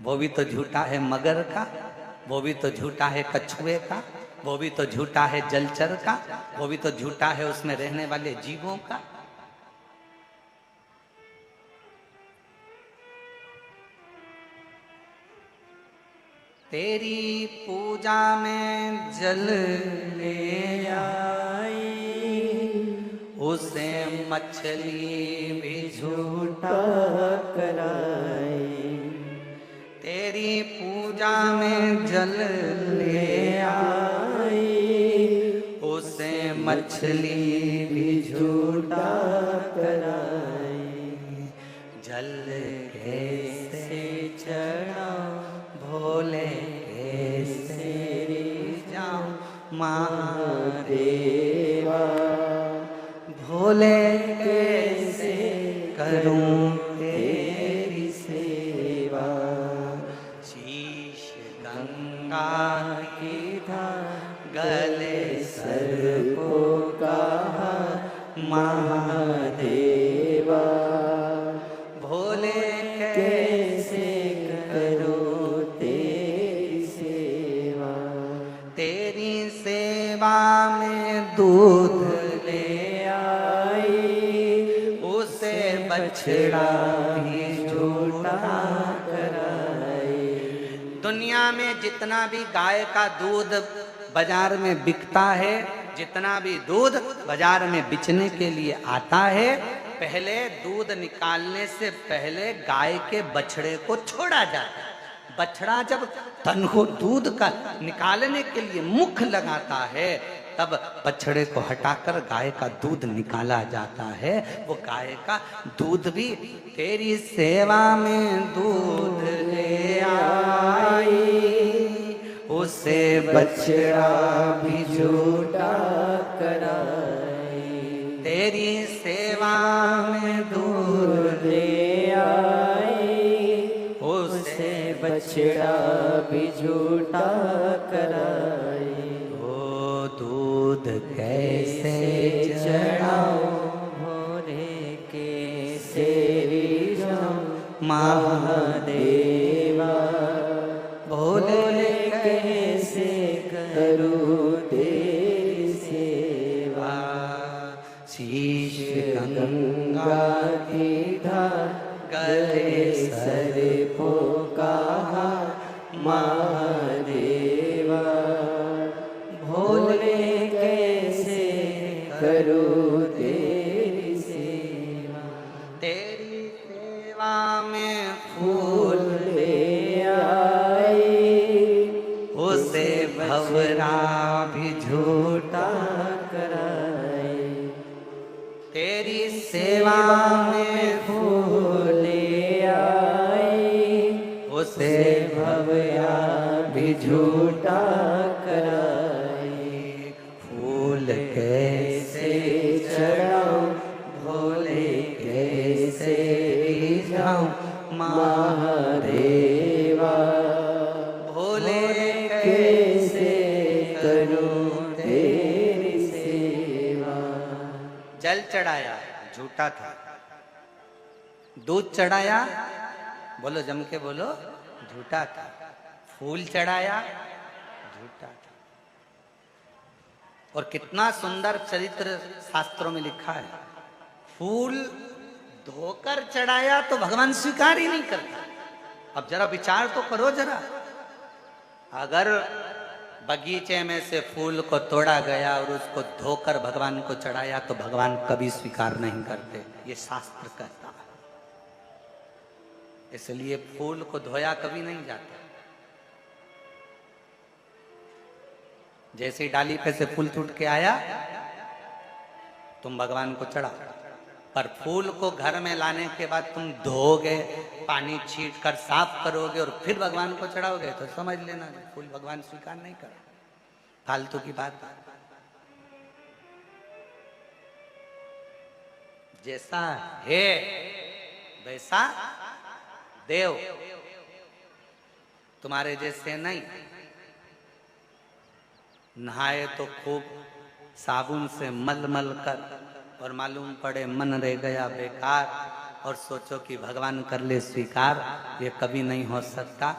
वो भी तो झूठा है मगर का, वो भी तो झूठा है कछुए का, वो भी तो झूठा है जलचर का, वो भी तो झूठा है उसमें रहने वाले जीवों का। तेरी पूजा में जल ले आई, उसे मछली भी झूठा कराई। तेरी पूजा में जल ले आई, उसे मछली भी झूठा कराई। जल कैसे चढ़ाऊं, भोले कैसे जाऊं महादेवा, भोले कैसे करूं तेरी सेवा। शीश गंगा की धार, गले सर को कहा महादेवा, भोले कैसे करो तेरी सेवा। तेरी सेवा में दूध ले आई, उसे बछड़ा भी झूठा कराई। दुनिया में जितना भी गाय का दूध बाजार में बिकता है, जितना भी दूध बाजार में बेचने के लिए आता है, पहले दूध निकालने से पहले गाय के बछड़े को छोड़ा जाता है। बछड़ा जब तन को दूध का निकालने के लिए मुख लगाता है, तब बछड़े को हटाकर गाय का दूध निकाला जाता है। वो गाय का दूध भी तेरी सेवा में दूध ले आई, उसे बछड़ा भी झूठा कराई। तेरी सेवा में दूध दूध ले आई, उसे बछड़ा भी झूठा कराई। वो दूध कैसे चढ़ाऊं, भोरे कैसे जाऊं महादेवा, भोले कैसे करूं तेरी सेवा। शीश गंगा की धार, गले सर को कहा महादेवा, भोले कैसे करूं तेरी सेवा। तेरी सेवा में फूल ले आई, उसे भवरा भी झूठा कराई। तेरी सेवा में फूल ले आई, उसे भवया भी झूठा कराई। फूल कैसे चढ़ाऊं, भोले कैसे जाऊं महादेवा, भोले कैसे करूं तेरी सेवा। जल चढ़ाया झूठा था, दूध चढ़ाया बोलो जम के बोलो झूठा था, फूल चढ़ाया झूठा था। और कितना सुंदर चरित्र शास्त्रों में लिखा है, फूल धोकर चढ़ाया तो भगवान स्वीकार ही नहीं करता। अब जरा विचार तो करो जरा, अगर बगीचे में से फूल को तोड़ा गया और उसको धोकर भगवान को चढ़ाया तो भगवान कभी स्वीकार नहीं करते, ये शास्त्र कहता है। इसलिए फूल को धोया कभी नहीं जाता। जैसे ही डाली पे से फूल टूट के आया तुम भगवान को चढ़ा, पर फूल को घर में लाने के बाद तुम धोगे, पानी छीट कर साफ करोगे और फिर भगवान को चढ़ाओगे तो समझ लेना फूल भगवान स्वीकार नहीं कर, फालतू की बात। जैसा है वैसा देव, तुम्हारे जैसे नहीं। नहाए तो खूब साबुन से मल मल कर और मालूम पड़े मन रह गया बेकार, और सोचो कि भगवान कर ले स्वीकार, ये कभी नहीं हो सकता।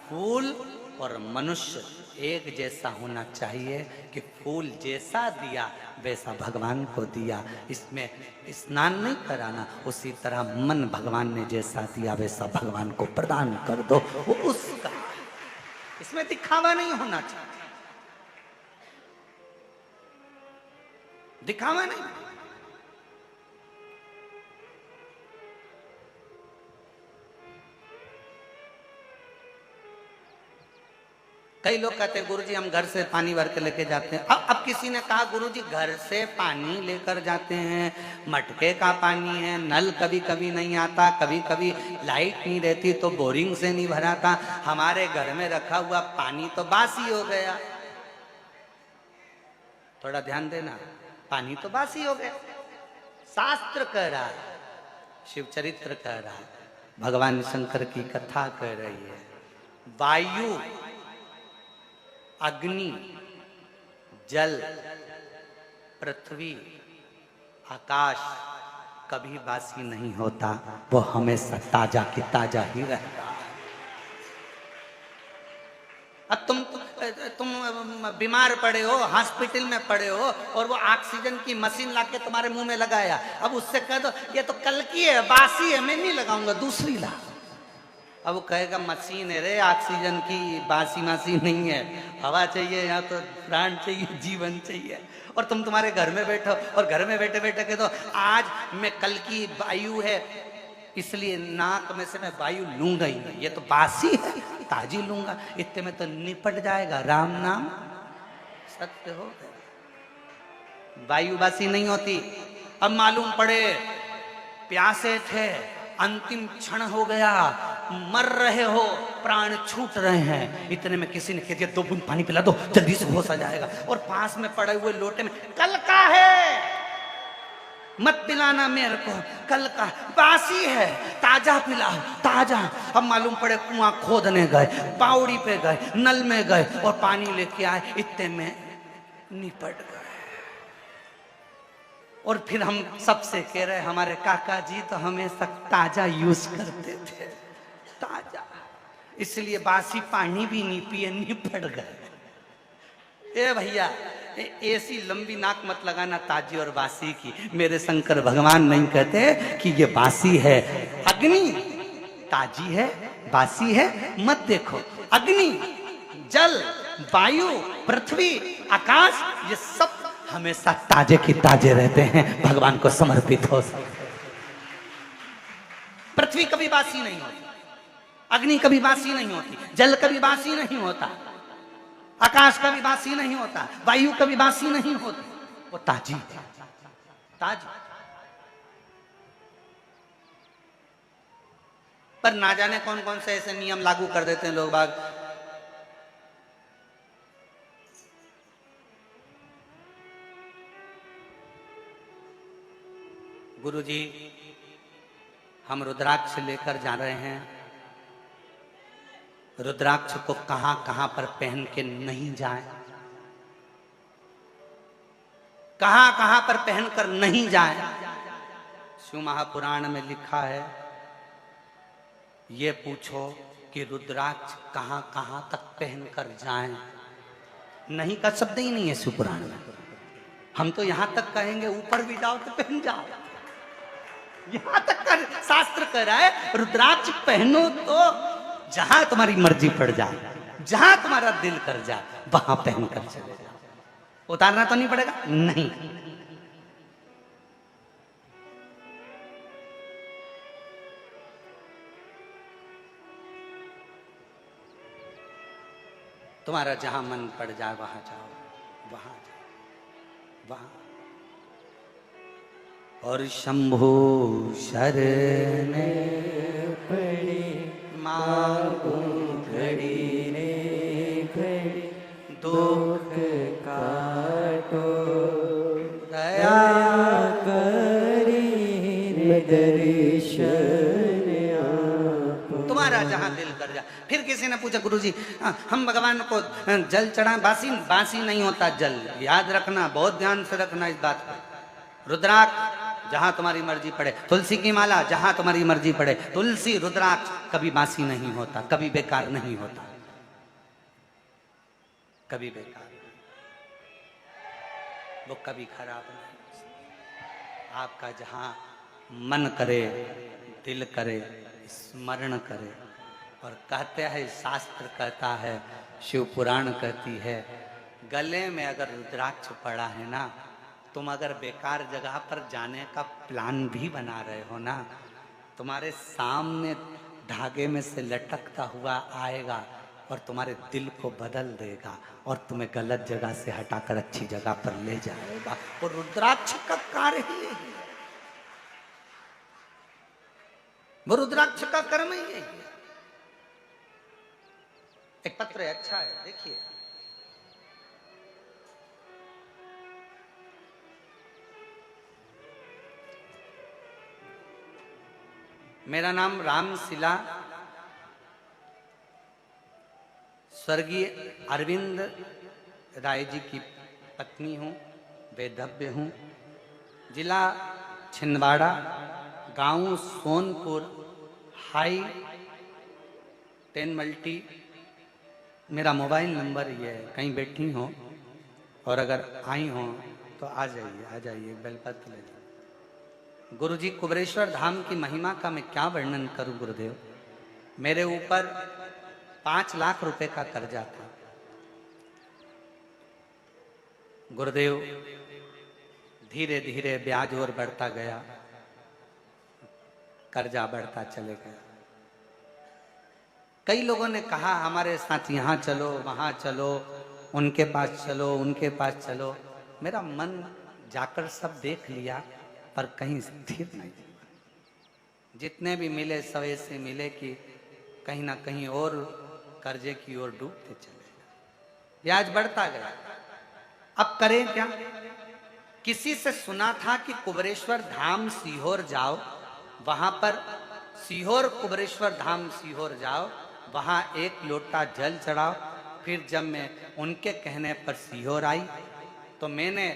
फूल और मनुष्य एक जैसा होना चाहिए कि फूल जैसा दिया वैसा भगवान को दिया, इसमें स्नान नहीं कराना। उसी तरह मन भगवान ने जैसा दिया वैसा भगवान को प्रदान कर दो, वो उसका। इसमें दिखावा नहीं होना चाहिए, दिखावा नहीं। कई लोग कहते हैं गुरुजी हम घर से पानी भर के लेके जाते हैं। अब किसी ने कहा गुरुजी घर से पानी लेकर जाते हैं, मटके का पानी है, नल कभी कभी नहीं आता, कभी कभी लाइट नहीं रहती तो बोरिंग से नहीं भराता, हमारे घर में रखा हुआ पानी तो बासी हो गया। थोड़ा ध्यान देना, पानी तो बासी हो गया। शास्त्र कह रहा है, शिव चरित्र कह रहा है, भगवान शंकर की कथा कह रही है, वायु, अग्नि, जल, पृथ्वी, आकाश कभी बासी नहीं होता, वो हमेशा ताजा की ताजा ही रहता। अब तुम बीमार पड़े हो, हॉस्पिटल में पड़े हो और वो ऑक्सीजन की मशीन लाके तुम्हारे मुंह में लगाया, अब उससे कह दो ये तो कल की है, बासी है, मैं नहीं लगाऊंगा, दूसरी ला। अब वो कहेगा मशीन है रे, ऑक्सीजन की, बासी मासी नहीं है, हवा चाहिए, यहाँ तो प्राण चाहिए, जीवन चाहिए। और तुम्हारे घर में बैठो और घर में बैठे बैठे कह दो आज मैं कल की वायु है इसलिए नाक में से मैं वायु लूंगा ही नहीं, ये तो बासी है, ताजी लूंगा, इतने में तो निपट जाएगा, राम नाम सत्य हो गया। वायु बासी नहीं होती। अब मालूम पड़े प्यासे थे, अंतिम क्षण हो गया, मर रहे हो, प्राण छूट रहे हैं, इतने में किसी ने कह दिया 2 बूंद पानी पिला दो, जल्दी से होश आ जाएगा। और पास में पड़े हुए लोटे में कल का है, मत पिलाना मेरे को, कल का बासी है, ताजा पिलाओ, ताजा। अब मालूम पड़े कुआं खोदने गए, बावड़ी पे गए, नल में गए और पानी लेके आए, इतने में निपट गए। और फिर हम सबसे कह रहे हमारे काका जी तो हमेशा ताजा यूज करते थे, ताजा, इसलिए बासी पानी भी नहीं पिए, निपट गए। ए भैया ऐसी लंबी नाक मत लगाना ताजी और बासी की, मेरे शंकर भगवान नहीं कहते कि ये बासी है। अग्नि ताजी है, बासी है मत देखो। अग्नि, जल, वायु, पृथ्वी, आकाश, ये सब हमेशा ताजे की ताजे रहते हैं, भगवान को समर्पित हो। पृथ्वी कभी बासी नहीं होती, अग्नि कभी बासी नहीं होती, जल कभी बासी नहीं होता, आकाश कभी बासी नहीं होता, वायु कभी बासी नहीं होती, वो ताजी ताजी। पर ना जाने कौन कौन से ऐसे नियम लागू कर देते हैं लोग बाग। गुरुजी हम रुद्राक्ष लेकर जा रहे हैं, रुद्राक्ष को कहां कहां पर पहन के नहीं जाए, कहां कहां पर पहनकर नहीं जाए। शिव महापुराण में लिखा है, ये पूछो कि रुद्राक्ष कहां कहां तक पहनकर जाएं। नहीं का शब्द ही नहीं है शिव पुराण में। हम तो यहां तक कहेंगे ऊपर भी जाओ तो पहन जाओ, यहां तक का शास्त्र कह रहा है रुद्राक्ष पहनो तो जहां तुम्हारी मर्जी पड़ जाए, जहां तुम्हारा दिल कर जाए वहां पहनकर चले जाओ। उतारना तो नहीं पड़ेगा, नहीं। तुम्हारा जहां मन पड़ जाए वहां जाओ, वहां जाओ, वहां। और शंभु शरण पड़ी मांगू घड़ी रे घड़ी, दुख काटो दया करी रे दर्शन आपको। तुम्हारा जहां दिल कर जाए। फिर किसी ने पूछा गुरुजी हम भगवान को जल चढ़ा, बासी नहीं होता जल, याद रखना, बहुत ध्यान से रखना इस बात को। रुद्राक्ष जहां तुम्हारी मर्जी पड़े, तुलसी की माला जहां तुम्हारी मर्जी पड़े, तुलसी रुद्राक्ष कभी बासी नहीं होता, कभी बेकार नहीं होता, कभी बेकार, वो कभी खराब नहीं। आपका जहां मन करे, दिल करे, स्मरण करे, और कहते हैं शास्त्र कहता है, शिव पुराण कहती है, गले में अगर रुद्राक्ष पड़ा है ना, तुम अगर बेकार जगह पर जाने का प्लान भी बना रहे हो ना, तुम्हारे सामने धागे में से लटकता हुआ आएगा और तुम्हारे दिल को बदल देगा और तुम्हें गलत जगह से हटाकर अच्छी जगह पर ले जाएगा। और रुद्राक्ष का कार्य ही यही है, वो रुद्राक्ष का कर्म ही यही है। एक पत्र है, अच्छा है, देखिए। मेरा नाम रामशिला, स्वर्गीय अरविंद राय जी की पत्नी हूँ, वेदव्य हूँ। जिला छिंदवाड़ा, गांव सोनपुर, हाई 10 मल्टी। मेरा मोबाइल नंबर ये है, कहीं बैठी हो और अगर आई हो तो आ जाइए, बेलपत्र ले जाइए। गुरुजी, कुबरेश्वर धाम की महिमा का मैं क्या वर्णन करूं गुरुदेव। मेरे ऊपर 5 लाख रुपए का कर्जा था गुरुदेव। धीरे धीरे ब्याज और बढ़ता गया, कर्जा बढ़ता चले गया। कई लोगों ने कहा हमारे साथ यहाँ चलो, वहाँ चलो, उनके पास चलो, उनके पास चलो। मेरा मन जाकर सब देख लिया पर कहीं स्थिर नहीं हुआ। जितने भी मिले सब ऐसे मिले कि कहीं ना कहीं और कर्जे की ओर डूबते चले गए, ब्याज बढ़ता गया। अब करें क्या? किसी से सुना था कि कुबरेश्वर धाम सीहोर जाओ, वहां पर सीहोर कुबरेश्वर धाम सीहोर जाओ, वहां 1 लोटा जल चढ़ाओ। फिर जब मैं उनके कहने पर सीहोर आई तो मैंने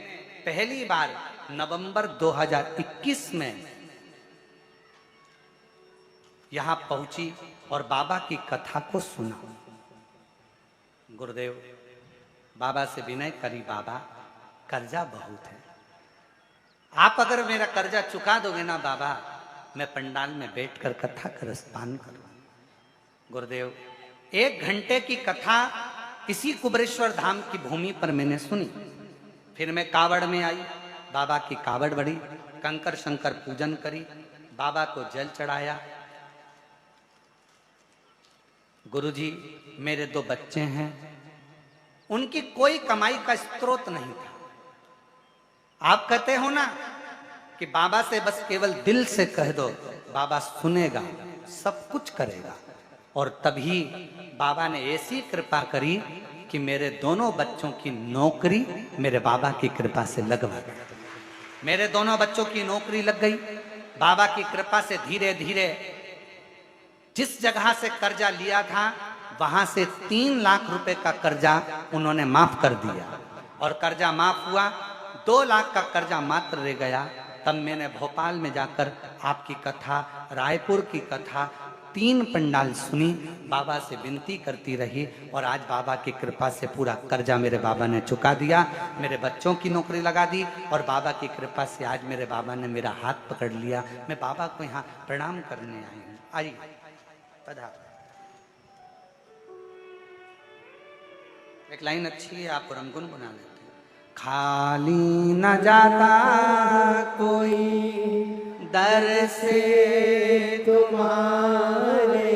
पहली बार नवंबर 2021 में यहां पहुंची और बाबा की कथा को सुना। गुरुदेव, बाबा से विनय करी, बाबा कर्जा बहुत है, आप अगर मेरा कर्जा चुका दोगे ना बाबा, मैं पंडाल में बैठकर कथा का रसपान करूंगा। गुरुदेव, 1 घंटे की कथा इसी कुबरेश्वर धाम की भूमि पर मैंने सुनी। फिर मैं कावड़ में आई, बाबा की कावड़ बढ़ी, कंकर शंकर पूजन करी, बाबा को जल चढ़ाया। गुरुजी, मेरे 2 बच्चे हैं, उनकी कोई कमाई का स्रोत नहीं था। आप कहते हो ना कि बाबा से बस केवल दिल से कह दो, बाबा सुनेगा, सब कुछ करेगा। और तभी बाबा ने ऐसी कृपा करी कि मेरे दोनों बच्चों की नौकरी मेरे बाबा की कृपा से लगवा दी। मेरे दोनों बच्चों की नौकरी लग गई। बाबा की कृपा से धीरे धीरे जिस जगह से कर्जा लिया था वहां से 3 लाख रुपए का कर्जा उन्होंने माफ कर दिया। और कर्जा माफ हुआ, 2 लाख का कर्जा मात्र रह गया। तब मैंने भोपाल में जाकर आपकी कथा, रायपुर की कथा, 3 पंडाल सुनी, बाबा से विनती करती रही और आज बाबा की कृपा से पूरा कर्जा मेरे बाबा ने चुका दिया, मेरे बच्चों की नौकरी लगा दी और बाबा की कृपा से आज मेरे बाबा ने मेरा हाथ पकड़ लिया। मैं बाबा को यहाँ प्रणाम करने आई हूँ। आइए, पधार। एक लाइन अच्छी है, आप रंगुन बना लेते हैं। खाली न जाता कोई दर से तुम्हारे,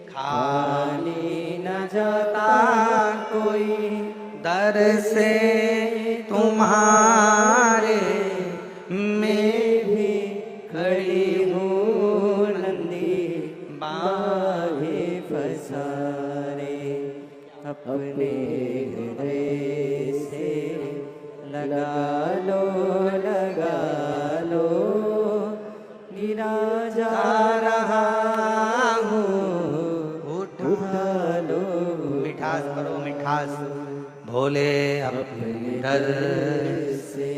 खाली न जाता कोई दर से तुम्हारे, मैं भी खड़ी हूँ नंदी बाहे फसारे, अपने हृदय से लगा लो, लगा लो, गिरा जा रहा हूँ, उठा लो, मिठास करो मिठास, भोले अपने डर से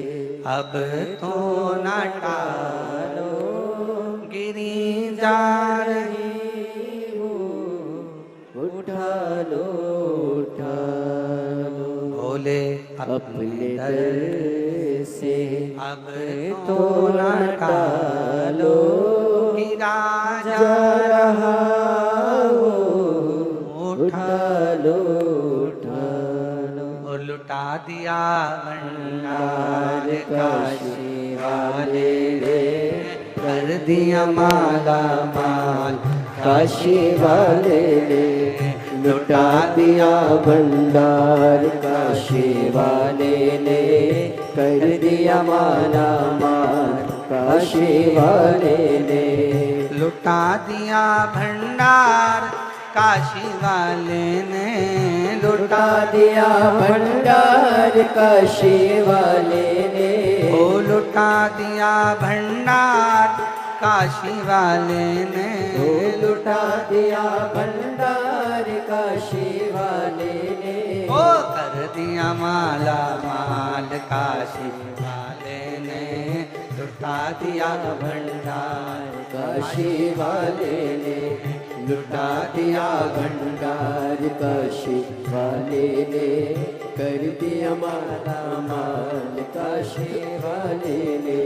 अब तो न टालो, गिरी जा रही हूँ, उठा लो, उठा लो, भोले अपने डर से अब तो न टालो, गिरा जा रहा दिया भंडार काशी वाले ने, कर दिया माला माल काशी वाले ने, लुटा दिया भंडार काशी वाले ने, कर दिया माला माल काशी वाले ने, लुटा दिया भंडार काशी वाले ने, लुटा दिया भंडार काशी वाले ने, ओ लुटा दिया भंडार काशी वाले ने, ओ लुटा दिया भंडार काशी वाले ने, ओ कर दिया माला माल काशी वाले ने, लुटा दिया भंडार काशी वाले ने, लुटा दिया भंडार काशी वाले ने, कर दिया माला माल काशी वाले ने।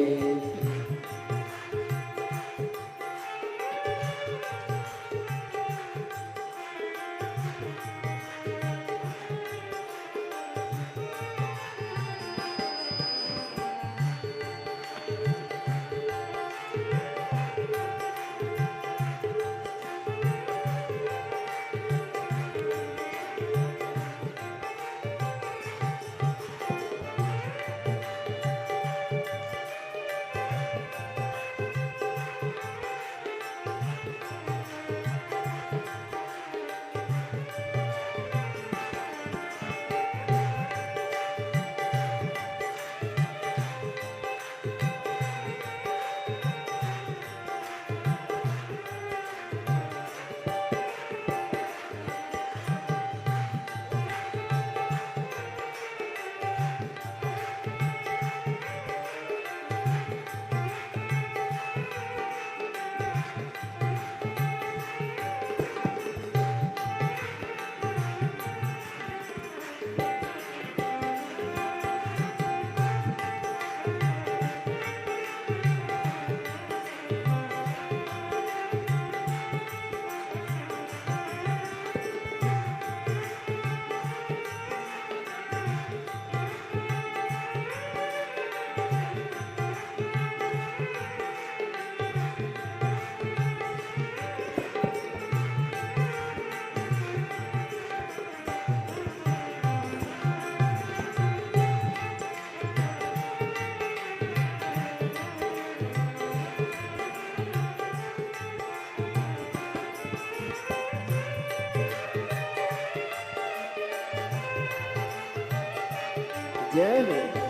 जय हो।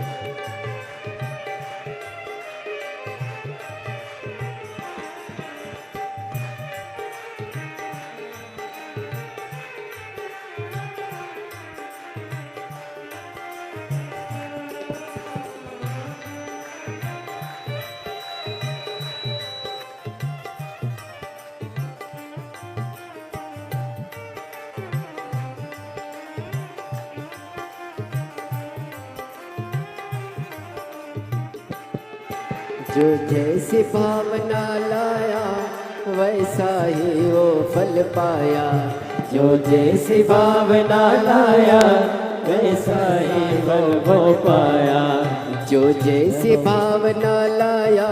जो जैसी भावना लाया वैसा ही वो फल पाया, जो जैसी भावना लाया वैसा ही फल वो पाया, जो जैसी भावना लाया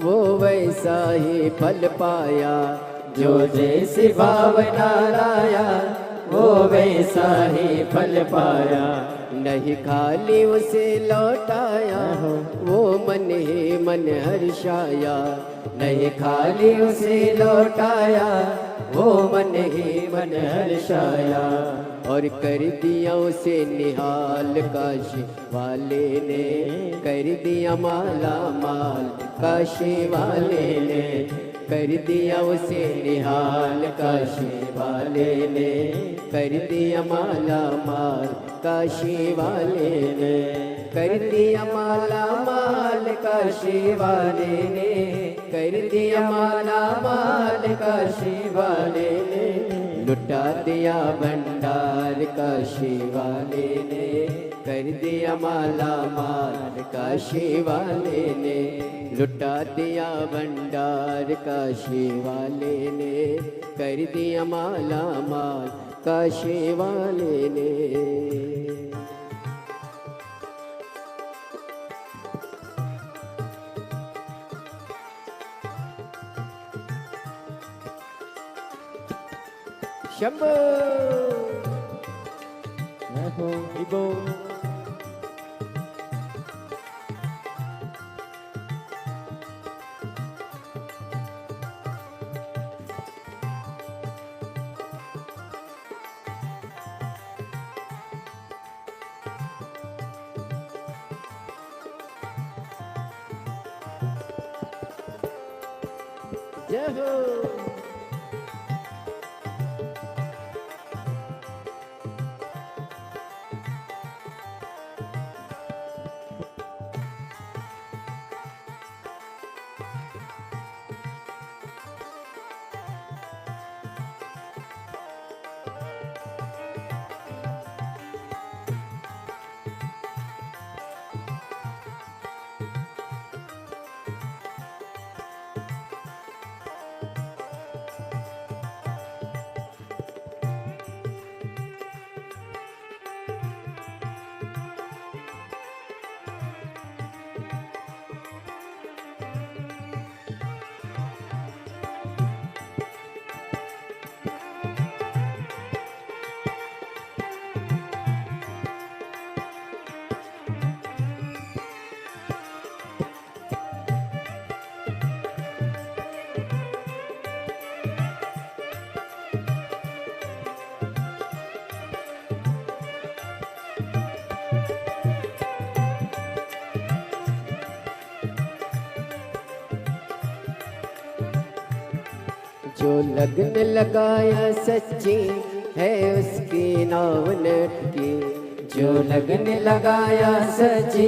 वो वैसा ही फल पाया, जो जैसी भावना लाया वो वैसा ही फल पाया। नहीं खाली उसे लौटाया वो मन ही मन हर्षाया, नहीं खाली उसे लौटाया वो मन ही मन हर्षाया, और कर दिया उसे निहाल काशी वाले ने, कर दिया माला माल काशी वाले ने, कर दिया उसे निहाल काशी वाले ने, कर दिया माला माल काशी वाले ने, कर दिया माला माल काशी वाले ने, कर दिया माला माल काशी वाले ने, लुटा दिया भंडार काशी वाले ने, कर दिया माला माल काशी वाले ने, लुटा दिया भंडार काशी वाले ने, कर दिया माला माल काशी वाले ने। शंभो जय हो विभो। जय हो जो लगन लगाया सच्ची है उसकी नाव नटकी। जो लगन लगाया सच्ची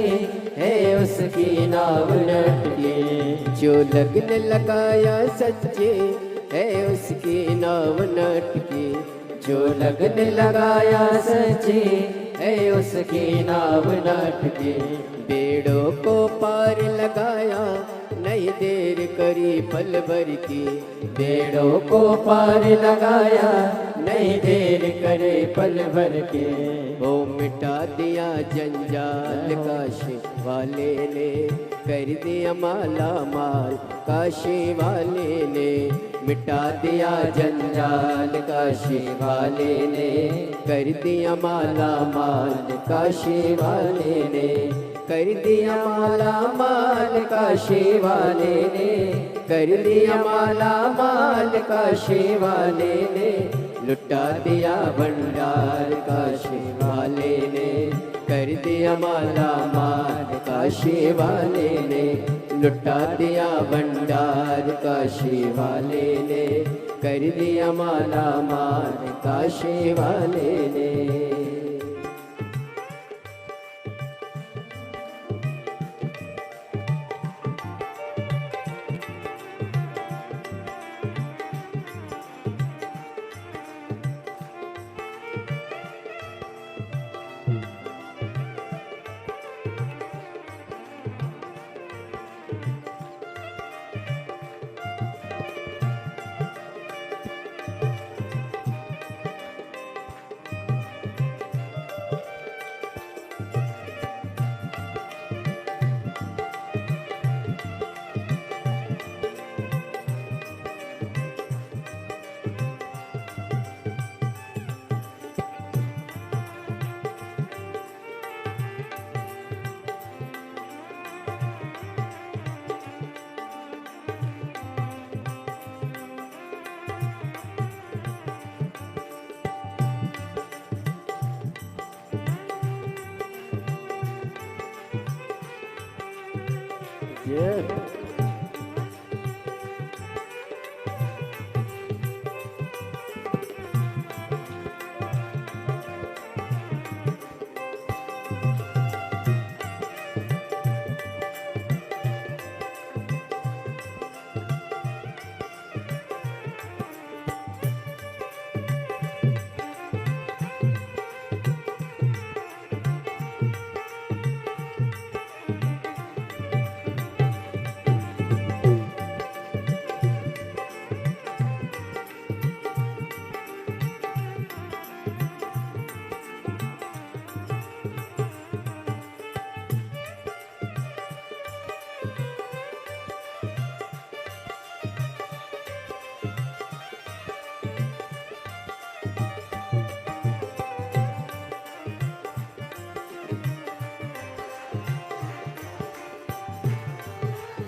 है उसकी नाव नटकी। जो लगन लगाया सच्ची है उसकी नाव नटकी। जो लगन लगाया सच्ची है उसकी नाव नटकी। बेड़ों को पार लगाया नहीं देर करी पल भर की। बेड़ों को पार लगाया नहीं देर करे पल भर के। वो मिटा दिया जंजाल काशी वाले ने कर दिया माला माल। काशी वाले ने मिटा दिया जंजाल काशी वाले ने कर दिया माला माल। काशी वाले ने कर दिया माला माल। काशी वाले ने कर दिया माला माल। काशी वाले ने लुटा दिया भंडार। काशी वाले ने कर दिया माला माल। काशी वाले ने लुटा दिया भंडार। काशी वाले ने कर दिया माला माल। काशी वाले ने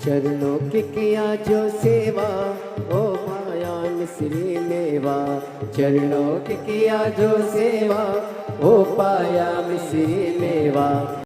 चरणों की किया जो सेवा ओ पाया मिश्री मेवा। चरणों की किया जो सेवा ओ पाया मिश्री मेवा।